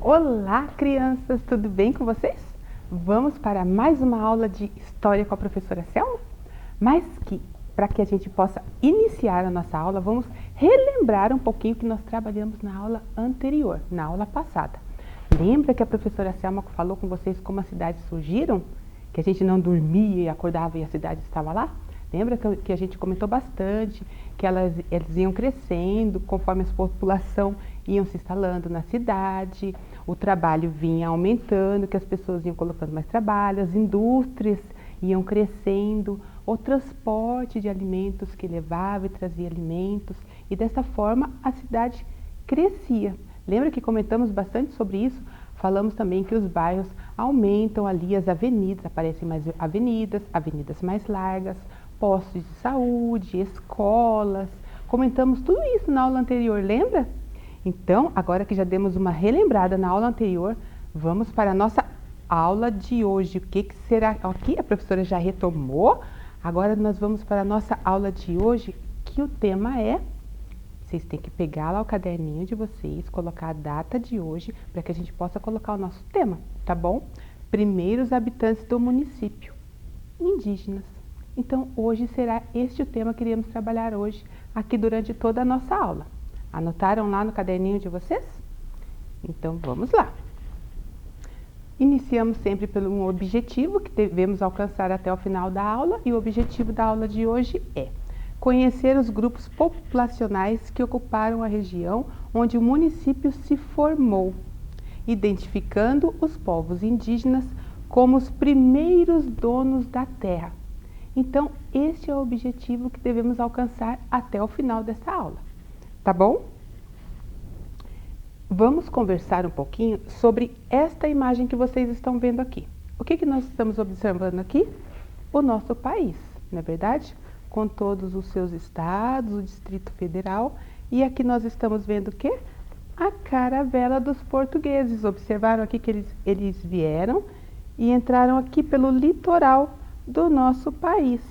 S10: Olá, crianças! Tudo bem com vocês? Vamos para mais uma aula de História com a professora Selma? Mas para que a gente possa iniciar a nossa aula, vamos relembrar um pouquinho o que nós trabalhamos na aula anterior, na aula passada. Lembra que a professora Selma falou com vocês como as cidades surgiram? Que a gente não dormia e acordava e a cidade estava lá? Lembra que a gente comentou bastante, que elas iam crescendo conforme a população iam se instalando na cidade, o trabalho vinha aumentando, que as pessoas iam colocando mais trabalho, as indústrias iam crescendo, o transporte de alimentos que levava e trazia alimentos, e dessa forma a cidade crescia. Lembra que comentamos bastante sobre isso? Falamos também que os bairros aumentam ali, as avenidas, aparecem mais avenidas mais largas, postos de saúde, escolas. Comentamos tudo isso na aula anterior, lembra? Então, agora que já demos uma relembrada na aula anterior, vamos para a nossa aula de hoje. O que será? Aqui a professora já retomou. Agora nós vamos para a nossa aula de hoje, que o tema é... Vocês têm que pegar lá o caderninho de vocês, colocar a data de hoje, para que a gente possa colocar o nosso tema, tá bom? Primeiros habitantes do município, indígenas. Então, hoje será este o tema que iremos trabalhar hoje, aqui durante toda a nossa aula. Anotaram lá no caderninho de vocês? Então, vamos lá. Iniciamos sempre por um objetivo que devemos alcançar até o final da aula, e o objetivo da aula de hoje é conhecer os grupos populacionais que ocuparam a região onde o município se formou, identificando os povos indígenas como os primeiros donos da terra. Então, este é o objetivo que devemos alcançar até o final dessa aula, tá bom? Vamos conversar um pouquinho sobre esta imagem que vocês estão vendo aqui. O que nós estamos observando aqui? O nosso país, não é verdade? Com todos os seus estados, o Distrito Federal. E aqui nós estamos vendo o quê? A caravela dos portugueses. Observaram aqui que eles vieram e entraram aqui pelo litoral do nosso país.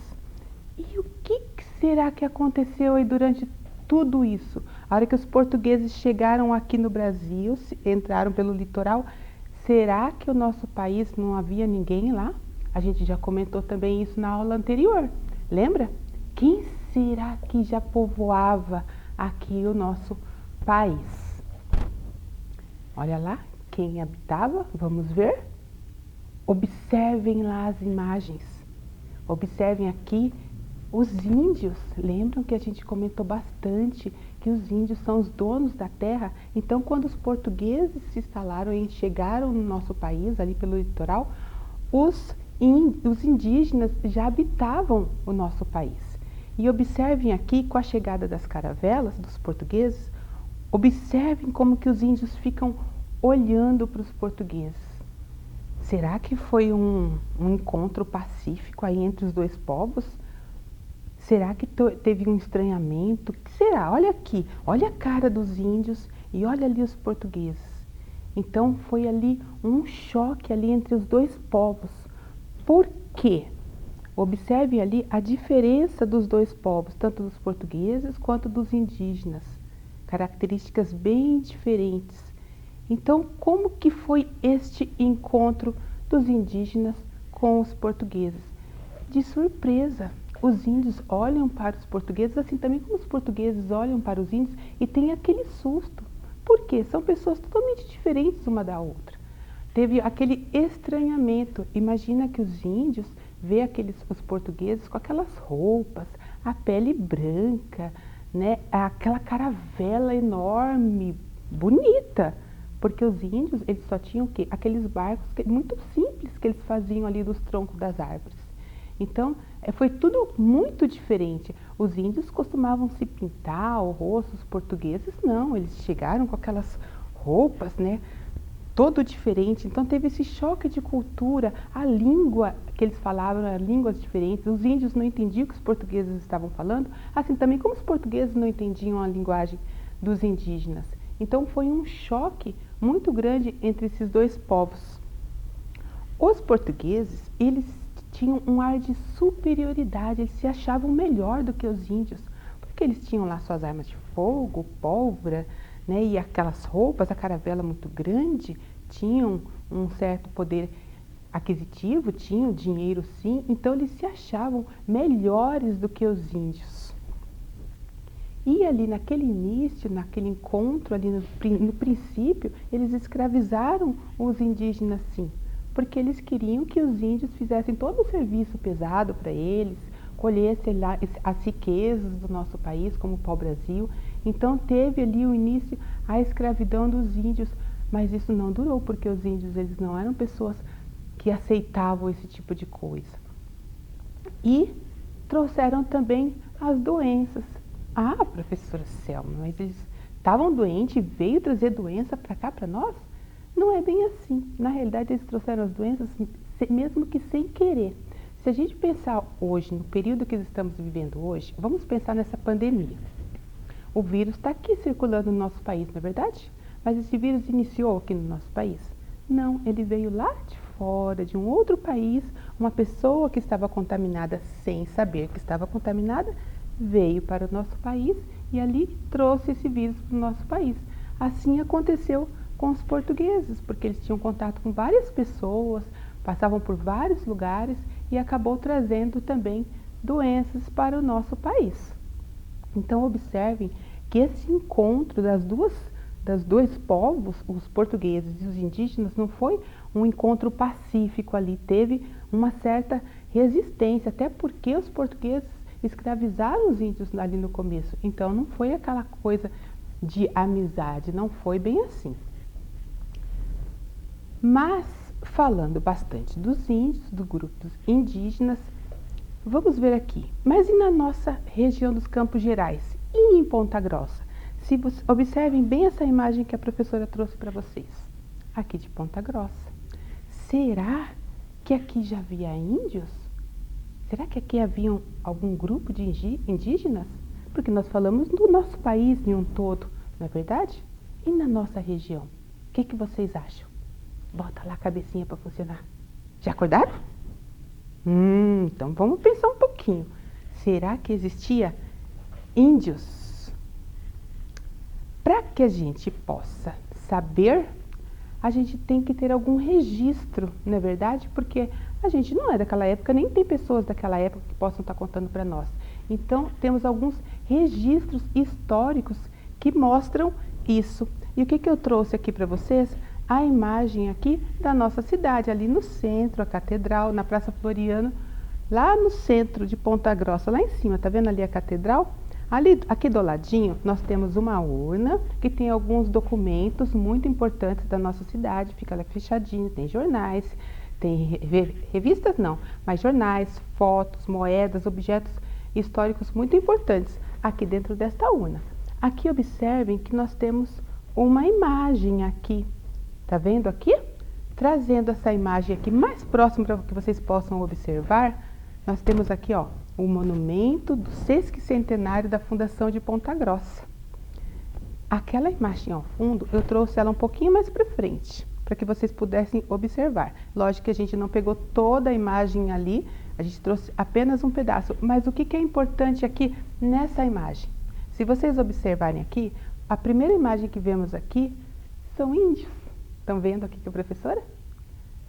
S10: E o que será que aconteceu aí durante tudo isso? A hora que os portugueses chegaram aqui no Brasil, entraram pelo litoral, será que o nosso país não havia ninguém lá? A gente já comentou também isso na aula anterior, lembra? Quem será que já povoava aqui o nosso país? Olha lá, quem habitava, vamos ver? Observem lá as imagens. Observem aqui os índios. Lembram que a gente comentou bastante que os índios são os donos da terra? Então, quando os portugueses se instalaram e chegaram no nosso país, ali pelo litoral, os indígenas já habitavam o nosso país. E observem aqui, com a chegada das caravelas dos portugueses, observem como que os índios ficam olhando para os portugueses. Será que foi um encontro pacífico aí entre os dois povos? Será que teve um estranhamento? O que será? Olha aqui, olha a cara dos índios e olha ali os portugueses. Então foi ali um choque ali entre os dois povos. Por quê? Observe ali a diferença dos dois povos, tanto dos portugueses quanto dos indígenas. Características bem diferentes. Então, como que foi este encontro dos indígenas com os portugueses? De surpresa. os índios olham para os portugueses, assim também como os portugueses olham para os índios e tem aquele susto. Por quê? São pessoas totalmente diferentes uma da outra. Teve aquele estranhamento. Imagina que os índios vê os portugueses com aquelas roupas, a pele branca, né? Aquela caravela enorme, bonita. Porque os índios, eles só tinham o quê? Aqueles barcos muito simples que eles faziam ali dos troncos das árvores. Então, foi tudo muito diferente. Os índios costumavam se pintar o rosto, os portugueses não. Eles chegaram com aquelas roupas, né? Todo diferente. Então, teve esse choque de cultura. A língua que eles falavam eram línguas diferentes. Os índios não entendiam o que os portugueses estavam falando, assim também como os portugueses não entendiam a linguagem dos indígenas. Então, foi um choque muito grande entre esses dois povos. Os portugueses, eles tinham um ar de superioridade, eles se achavam melhor do que os índios, porque eles tinham lá suas armas de fogo, pólvora, né, e aquelas roupas, a caravela muito grande, tinham um certo poder aquisitivo, tinham dinheiro sim, então eles se achavam melhores do que os índios. E ali naquele início, naquele encontro, ali no princípio, eles escravizaram os indígenas sim, porque eles queriam que os índios fizessem todo o serviço pesado para eles, colhessem lá as riquezas do nosso país, como o pau-brasil. Então teve ali o início a escravidão dos índios, mas isso não durou, porque os índios eles não eram pessoas que aceitavam esse tipo de coisa. E trouxeram também as doenças. Ah, professora Selma, mas eles estavam doentes e veio trazer doença para cá, para nós? Não é bem assim. Na realidade, eles trouxeram as doenças mesmo que sem querer. Se a gente pensar hoje, no período que estamos vivendo hoje, vamos pensar nessa pandemia. O vírus está aqui circulando no nosso país, não é verdade? Mas esse vírus iniciou aqui no nosso país? Não, ele veio lá de fora, de um outro país, uma pessoa que estava contaminada sem saber que estava contaminada, veio para o nosso país e ali trouxe esse vírus para o nosso país. Assim aconteceu com os portugueses, porque eles tinham contato com várias pessoas, passavam por vários lugares e acabou trazendo também doenças para o nosso país. Então observem que esse encontro dos dois povos, os portugueses e os indígenas, não foi um encontro pacífico ali, teve uma certa resistência, até porque os portugueses escravizaram os índios ali no começo. Então não foi aquela coisa de amizade, não foi bem assim. Mas, falando bastante dos índios, do grupo dos indígenas, vamos ver aqui. Mas e na nossa região dos Campos Gerais? E em Ponta Grossa? Se vocês observem bem essa imagem que a professora trouxe para vocês. Aqui de Ponta Grossa. Será que aqui já havia índios? Será que aqui havia algum grupo de indígenas? Porque nós falamos do nosso país em um todo, não é verdade? E na nossa região? O que vocês acham? Bota lá a cabecinha para funcionar. Já acordaram? Então vamos pensar um pouquinho. Será que existia índios? Para que a gente possa saber, a gente tem que ter algum registro, não é verdade? Porque a gente não é daquela época, nem tem pessoas daquela época que possam estar contando para nós. Então, temos alguns registros históricos que mostram isso. E o que eu trouxe aqui para vocês? A imagem aqui da nossa cidade, ali no centro, a catedral, na Praça Floriano, lá no centro de Ponta Grossa, lá em cima, tá vendo ali a catedral? Ali, aqui do ladinho, nós temos uma urna que tem alguns documentos muito importantes da nossa cidade, fica lá fechadinho, tem jornais, tem revistas não, mas jornais, fotos, moedas, objetos históricos muito importantes aqui dentro desta urna. Aqui observem que nós temos uma imagem aqui, tá vendo aqui? Trazendo essa imagem aqui mais próximo para que vocês possam observar, nós temos aqui ó, o monumento do sesquicentenário da Fundação de Ponta Grossa. Aquela imagem ao fundo, eu trouxe ela um pouquinho mais para frente, para que vocês pudessem observar. Lógico que a gente não pegou toda a imagem ali, a gente trouxe apenas um pedaço, mas o que é importante aqui nessa imagem? Se vocês observarem aqui, a primeira imagem que vemos aqui são índios. Estão vendo aqui com a professora?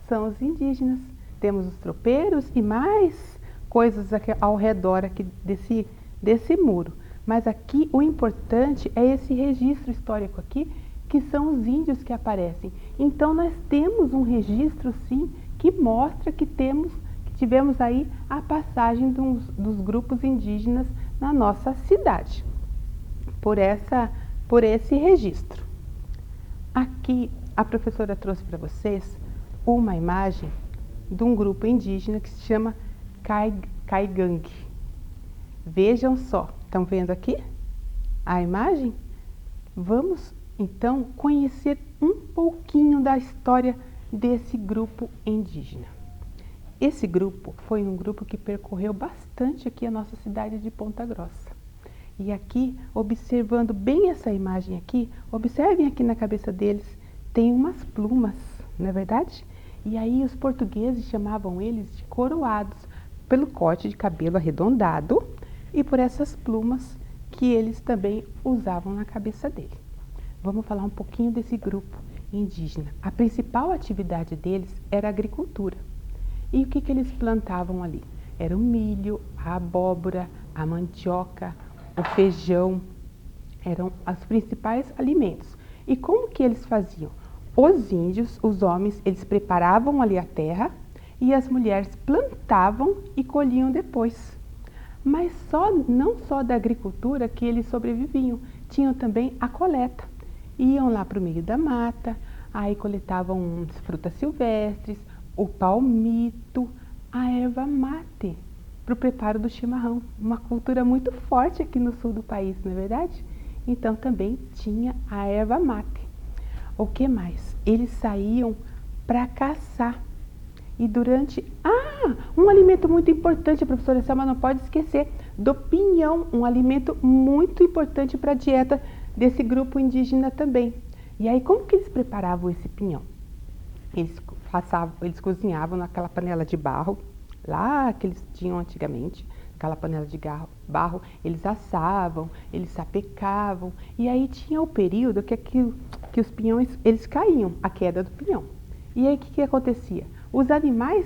S10: São os indígenas. Temos os tropeiros e mais coisas aqui ao redor aqui desse muro. Mas aqui o importante é esse registro histórico aqui, que são os índios que aparecem. Então nós temos um registro, sim, que mostra que tivemos aí a passagem dos grupos indígenas na nossa cidade, por esse registro. Aqui a professora trouxe para vocês uma imagem de um grupo indígena que se chama Caigangue. Vejam só, estão vendo aqui a imagem? Vamos então conhecer um pouquinho da história desse grupo indígena. Esse grupo foi um grupo que percorreu bastante aqui a nossa cidade de Ponta Grossa. E aqui, observando bem essa imagem aqui, observem aqui na cabeça deles, tem umas plumas, não é verdade? E aí os portugueses chamavam eles de coroados, pelo corte de cabelo arredondado e por essas plumas que eles também usavam na cabeça dele. Vamos falar um pouquinho desse grupo indígena. A principal atividade deles era a agricultura. E o que eles plantavam ali? Era o milho, a abóbora, a mandioca, o feijão. Eram os principais alimentos. E como que eles faziam? Os índios, os homens, eles preparavam ali a terra e as mulheres plantavam e colhiam depois. Mas não só da agricultura que eles sobreviviam, tinham também a coleta. Iam lá para o meio da mata, aí coletavam frutas silvestres, o palmito, a erva mate, para o preparo do chimarrão. Uma cultura muito forte aqui no sul do país, não é verdade? Então também tinha a erva mate. O que mais? Eles saíam para caçar. E um alimento muito importante, a professora Selma não pode esquecer, do pinhão, um alimento muito importante para a dieta desse grupo indígena também. E aí, como que eles preparavam esse pinhão? Eles cozinhavam naquela panela de barro, lá que eles tinham antigamente, aquela panela de barro, eles assavam, eles sapecavam, e aí tinha o período que os pinhões, eles caíam, a queda do pinhão. E aí o que acontecia? Os animais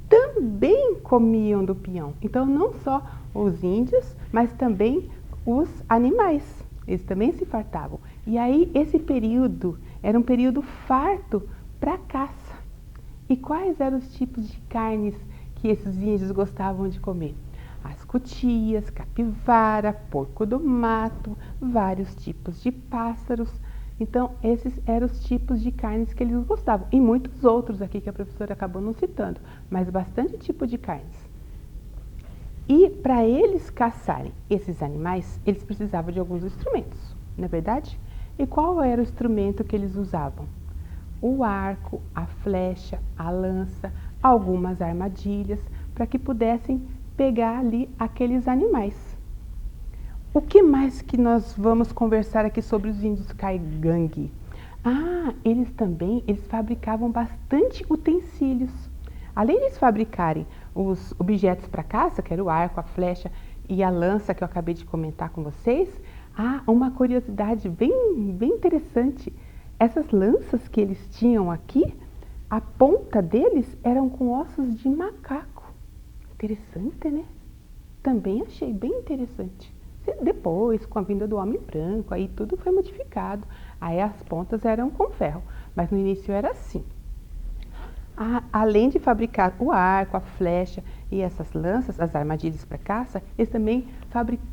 S10: também comiam do pinhão. Então não só os índios, mas também os animais. Eles também se fartavam. E aí esse período era um período farto para caça. E quais eram os tipos de carnes que esses índios gostavam de comer? As cutias, capivara, porco do mato, vários tipos de pássaros. Então, esses eram os tipos de carnes que eles gostavam. E muitos outros aqui que a professora acabou não citando, mas bastante tipo de carnes. E para eles caçarem esses animais, eles precisavam de alguns instrumentos, não é verdade? E qual era o instrumento que eles usavam? O arco, a flecha, a lança, algumas armadilhas, para que pudessem pegar ali aqueles animais. O que mais que nós vamos conversar aqui sobre os índios Caigangue? Eles fabricavam bastante utensílios. Além de eles fabricarem os objetos para caça, que era o arco, a flecha e a lança que eu acabei de comentar com vocês, uma curiosidade bem interessante. Essas lanças que eles tinham aqui, a ponta deles eram com ossos de macaco. Interessante, né? Também achei bem interessante. Depois, com a vinda do homem branco, aí tudo foi modificado. Aí as pontas eram com ferro, mas no início era assim. Além de fabricar o arco, a flecha e essas lanças, as armadilhas para caça, eles também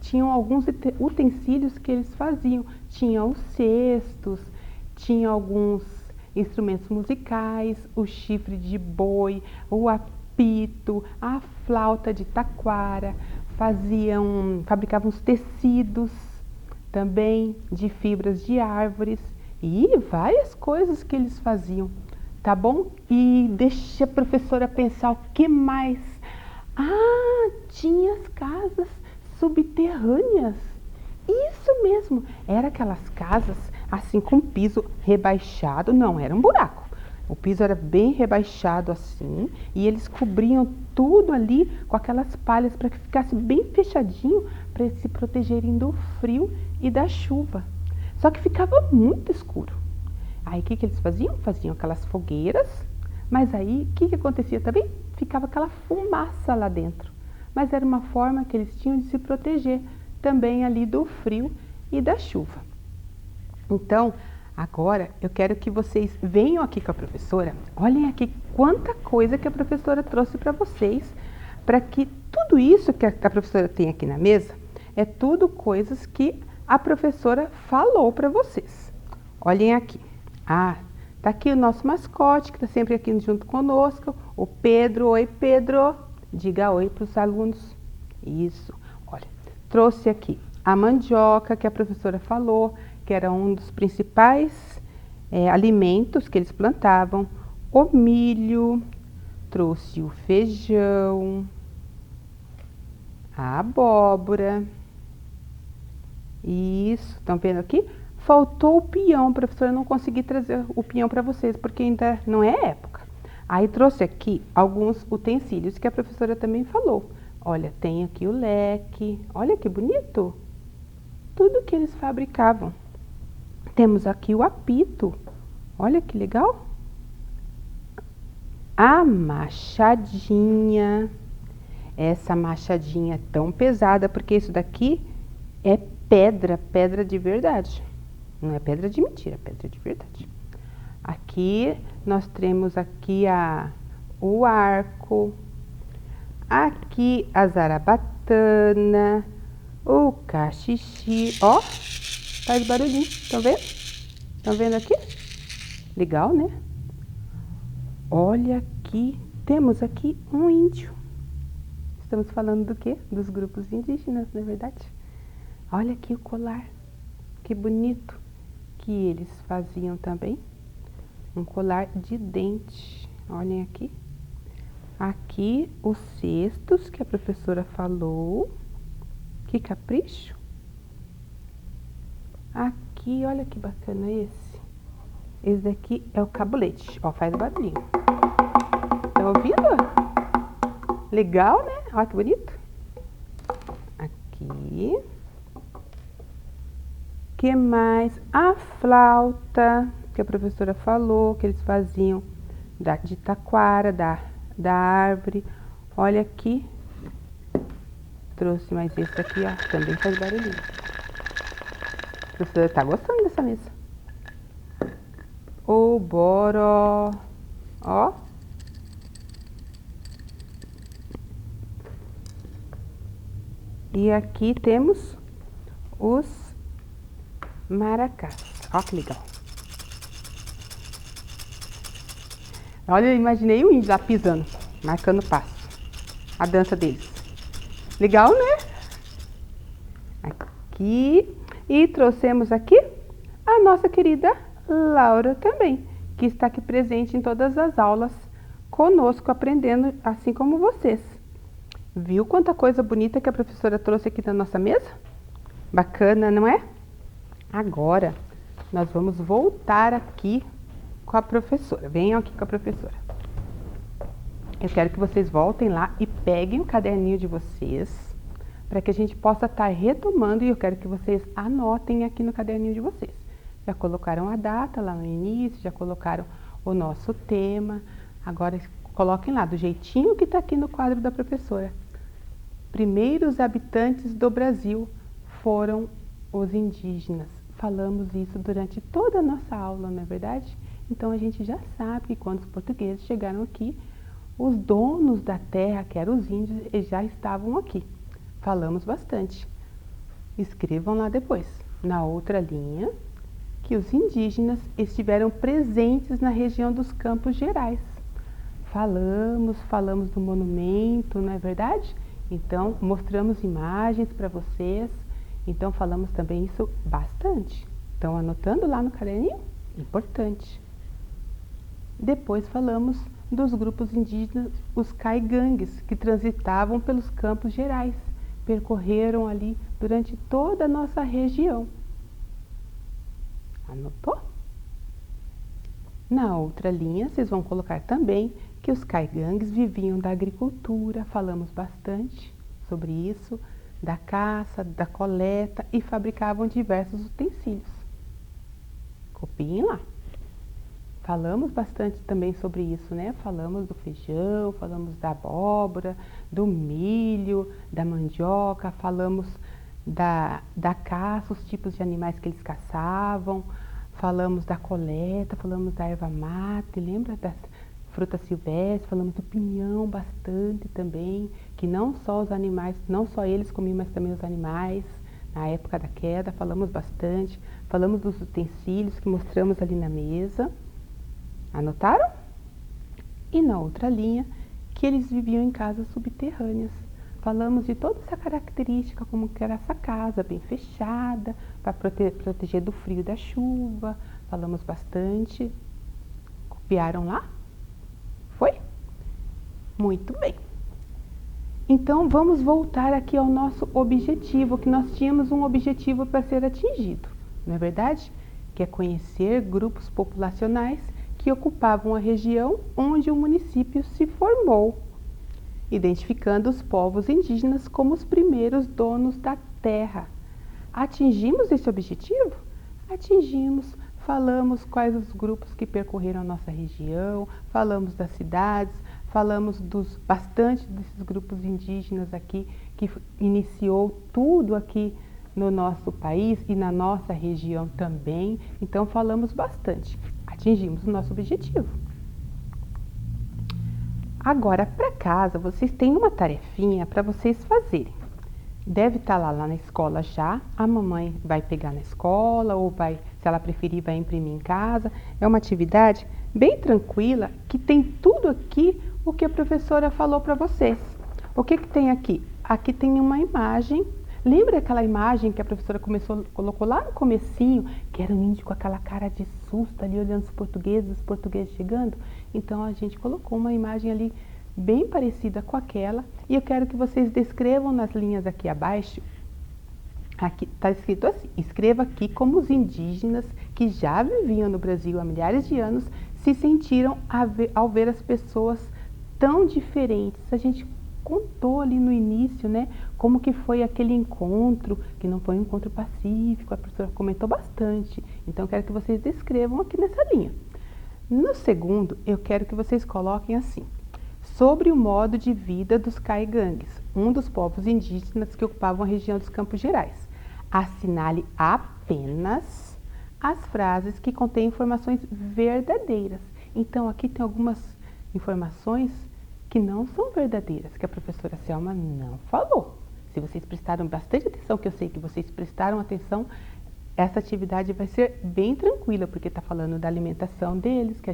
S10: tinham alguns utensílios que eles faziam. Tinham os cestos, tinham alguns instrumentos musicais, o chifre de boi, o apito, a flauta de taquara. Fabricavam os tecidos também de fibras de árvores e várias coisas que eles faziam, tá bom? E deixa a professora pensar o que mais. Tinha as casas subterrâneas. Isso mesmo, eram aquelas casas assim com piso rebaixado, não era um buraco. O piso era bem rebaixado assim e eles cobriam tudo ali com aquelas palhas para que ficasse bem fechadinho para eles se protegerem do frio e da chuva. Só que ficava muito escuro. Aí o que eles faziam? Faziam aquelas fogueiras, mas aí o que acontecia também? Ficava aquela fumaça lá dentro. mas era uma forma que eles tinham de se proteger também ali do frio e da chuva. Então, agora eu quero que vocês venham aqui com a professora, olhem aqui quanta coisa que a professora trouxe para vocês, para que tudo isso que a professora tem aqui na mesa, é tudo coisas que a professora falou para vocês. Olhem aqui. Ah, tá aqui o nosso mascote, que está sempre aqui junto conosco, o Pedro. Oi, Pedro. Diga oi para os alunos. Isso. Olha, trouxe aqui a mandioca, que a professora falou, que era um dos principais alimentos que eles plantavam. O milho. Trouxe o feijão. A abóbora. Isso. Estão vendo aqui? Faltou o peão, professora, não consegui trazer o peão para vocês, porque ainda não é época. Aí trouxe aqui alguns utensílios que a professora também falou. Olha, tem aqui o leque, olha que bonito. Tudo que eles fabricavam. Temos aqui o apito, olha que legal. A machadinha. Essa machadinha é tão pesada, porque isso daqui é pedra de verdade. Não é pedra de mentira, é pedra de verdade. Aqui nós temos aqui o arco, aqui a zarabatana, o cachixi, ó, faz barulhinho, estão vendo? Estão vendo aqui? Legal, né? Olha aqui, temos aqui um índio. Estamos falando do quê? Dos grupos indígenas, não é verdade? Olha aqui o colar, que bonito que eles faziam também. Um colar de dente, olhem aqui. Aqui os cestos que a professora falou. Que capricho. Aqui, olha que bacana esse. Esse daqui é o cabulete, ó, faz barulhinho. Tá ouvindo? Legal, né? Olha que bonito. Aqui. Que mais? A flauta, que a professora falou, que eles faziam de taquara, da árvore. Olha aqui. Trouxe mais esse aqui, ó, também faz barulhinho. A professora tá gostando dessa mesa. O boró, ó. E aqui temos os maracás. Ó que legal. Olha, eu imaginei o índio lá pisando, marcando o passo. A dança deles. Legal, né? Aqui. E trouxemos aqui a nossa querida Laura também, que está aqui presente em todas as aulas conosco, aprendendo assim como vocês. Viu quanta coisa bonita que a professora trouxe aqui na nossa mesa? Bacana, não é? Agora, nós vamos voltar aqui com a professora. Venham aqui com a professora. Eu quero que vocês voltem lá e peguem o caderninho de vocês, para que a gente possa estar retomando, e eu quero que vocês anotem aqui no caderninho de vocês. Já colocaram a data lá no início, já colocaram o nosso tema. Agora, coloquem lá, do jeitinho que está aqui no quadro da professora. Primeiros habitantes do Brasil foram os indígenas. Falamos isso durante toda a nossa aula, não é verdade? Então, a gente já sabe que quando os portugueses chegaram aqui, os donos da terra, que eram os índios, eles já estavam aqui. Falamos bastante. Escrevam lá depois, na outra linha, que os indígenas estiveram presentes na região dos Campos Gerais. Falamos do monumento, não é verdade? Então, mostramos imagens para vocês. Então, falamos também isso bastante. Estão anotando lá no caderninho? Importante. Depois falamos dos grupos indígenas, os caigangues, que transitavam pelos Campos Gerais, percorreram ali durante toda a nossa região. Anotou? Na outra linha, vocês vão colocar também que os caigangues viviam da agricultura, falamos bastante sobre isso, da caça, da coleta, e fabricavam diversos utensílios. Copiem lá. falamos bastante também sobre isso, né? Falamos do feijão, falamos da abóbora, do milho, da mandioca, falamos da caça, os tipos de animais que eles caçavam, falamos da coleta, falamos da erva mate, lembra das frutas silvestres, falamos do pinhão bastante também, que não só os animais, não só eles comiam, mas também os animais, na época da queda, falamos bastante, falamos dos utensílios que mostramos ali na mesa, anotaram? E na outra linha, que eles viviam em casas subterrâneas. Falamos de toda essa característica, como que era essa casa, bem fechada, para proteger do frio e da chuva. Falamos bastante. Copiaram lá? Foi? Muito bem. Então, vamos voltar aqui ao nosso objetivo, que nós tínhamos um objetivo para ser atingido, não é verdade? Que é conhecer grupos populacionais que ocupavam a região onde o município se formou, identificando os povos indígenas como os primeiros donos da terra. Atingimos esse objetivo? Atingimos. Falamos quais os grupos que percorreram a nossa região, falamos das cidades, falamos bastante desses grupos indígenas aqui, que iniciou tudo aqui no nosso país e na nossa região também. Então, falamos bastante. Atingimos o nosso objetivo. Agora, para casa, vocês têm uma tarefinha para vocês fazerem. Deve estar lá na escola já. A mamãe vai pegar na escola ou vai, se ela preferir, vai imprimir em casa. É uma atividade bem tranquila que tem tudo aqui o que a professora falou para vocês. O que tem aqui? Aqui tem uma imagem. Lembra aquela imagem que a professora colocou lá no comecinho, que era um índio com aquela cara de susto ali olhando os portugueses chegando? Então a gente colocou uma imagem ali bem parecida com aquela, e eu quero que vocês descrevam nas linhas aqui abaixo. Aqui está escrito assim: escreva aqui como os indígenas que já viviam no Brasil há milhares de anos se sentiram ao ver as pessoas tão diferentes. A gente contou ali no início, né, como que foi aquele encontro, que não foi um encontro pacífico, a professora comentou bastante. Então, eu quero que vocês descrevam aqui nessa linha. No segundo, eu quero que vocês coloquem assim: sobre o modo de vida dos caigangues, um dos povos indígenas que ocupavam a região dos Campos Gerais. Assinale apenas as frases que contêm informações verdadeiras. Então, aqui tem algumas informações que não são verdadeiras, que a professora Selma não falou. Se vocês prestaram bastante atenção, que eu sei que vocês prestaram atenção, essa atividade vai ser bem tranquila, porque está falando da alimentação deles, que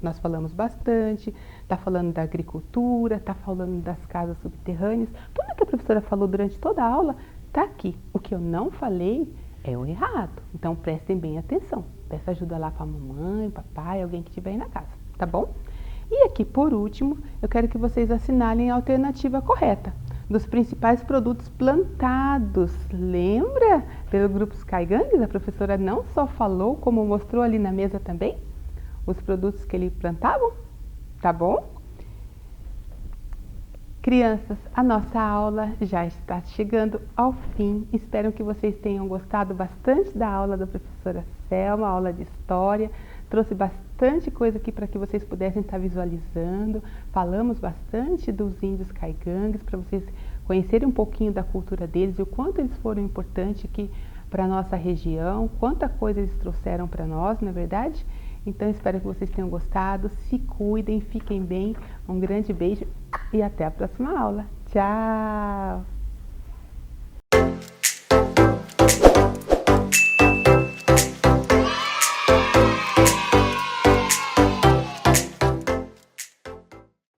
S10: nós falamos bastante, está falando da agricultura, está falando das casas subterrâneas. Tudo que a professora falou durante toda a aula está aqui. O que eu não falei é o errado. Então, prestem bem atenção. Peça ajuda lá para a mamãe, papai, alguém que estiver aí na casa, tá bom? E aqui, por último, eu quero que vocês assinalem a alternativa correta dos principais produtos plantados. Lembra? Pelos grupos caigangues, a professora não só falou, como mostrou ali na mesa também, os produtos que eles plantavam, tá bom? Crianças, a nossa aula já está chegando ao fim. Espero que vocês tenham gostado bastante da aula da professora Selma, aula de história. Trouxe bastante coisa aqui para que vocês pudessem estar visualizando. Falamos bastante dos índios caigangues, para vocês conhecerem um pouquinho da cultura deles e o quanto eles foram importantes aqui para a nossa região, quanta coisa eles trouxeram para nós, não é verdade? Então, espero que vocês tenham gostado. Se cuidem, fiquem bem. Um grande beijo e até a próxima aula. Tchau!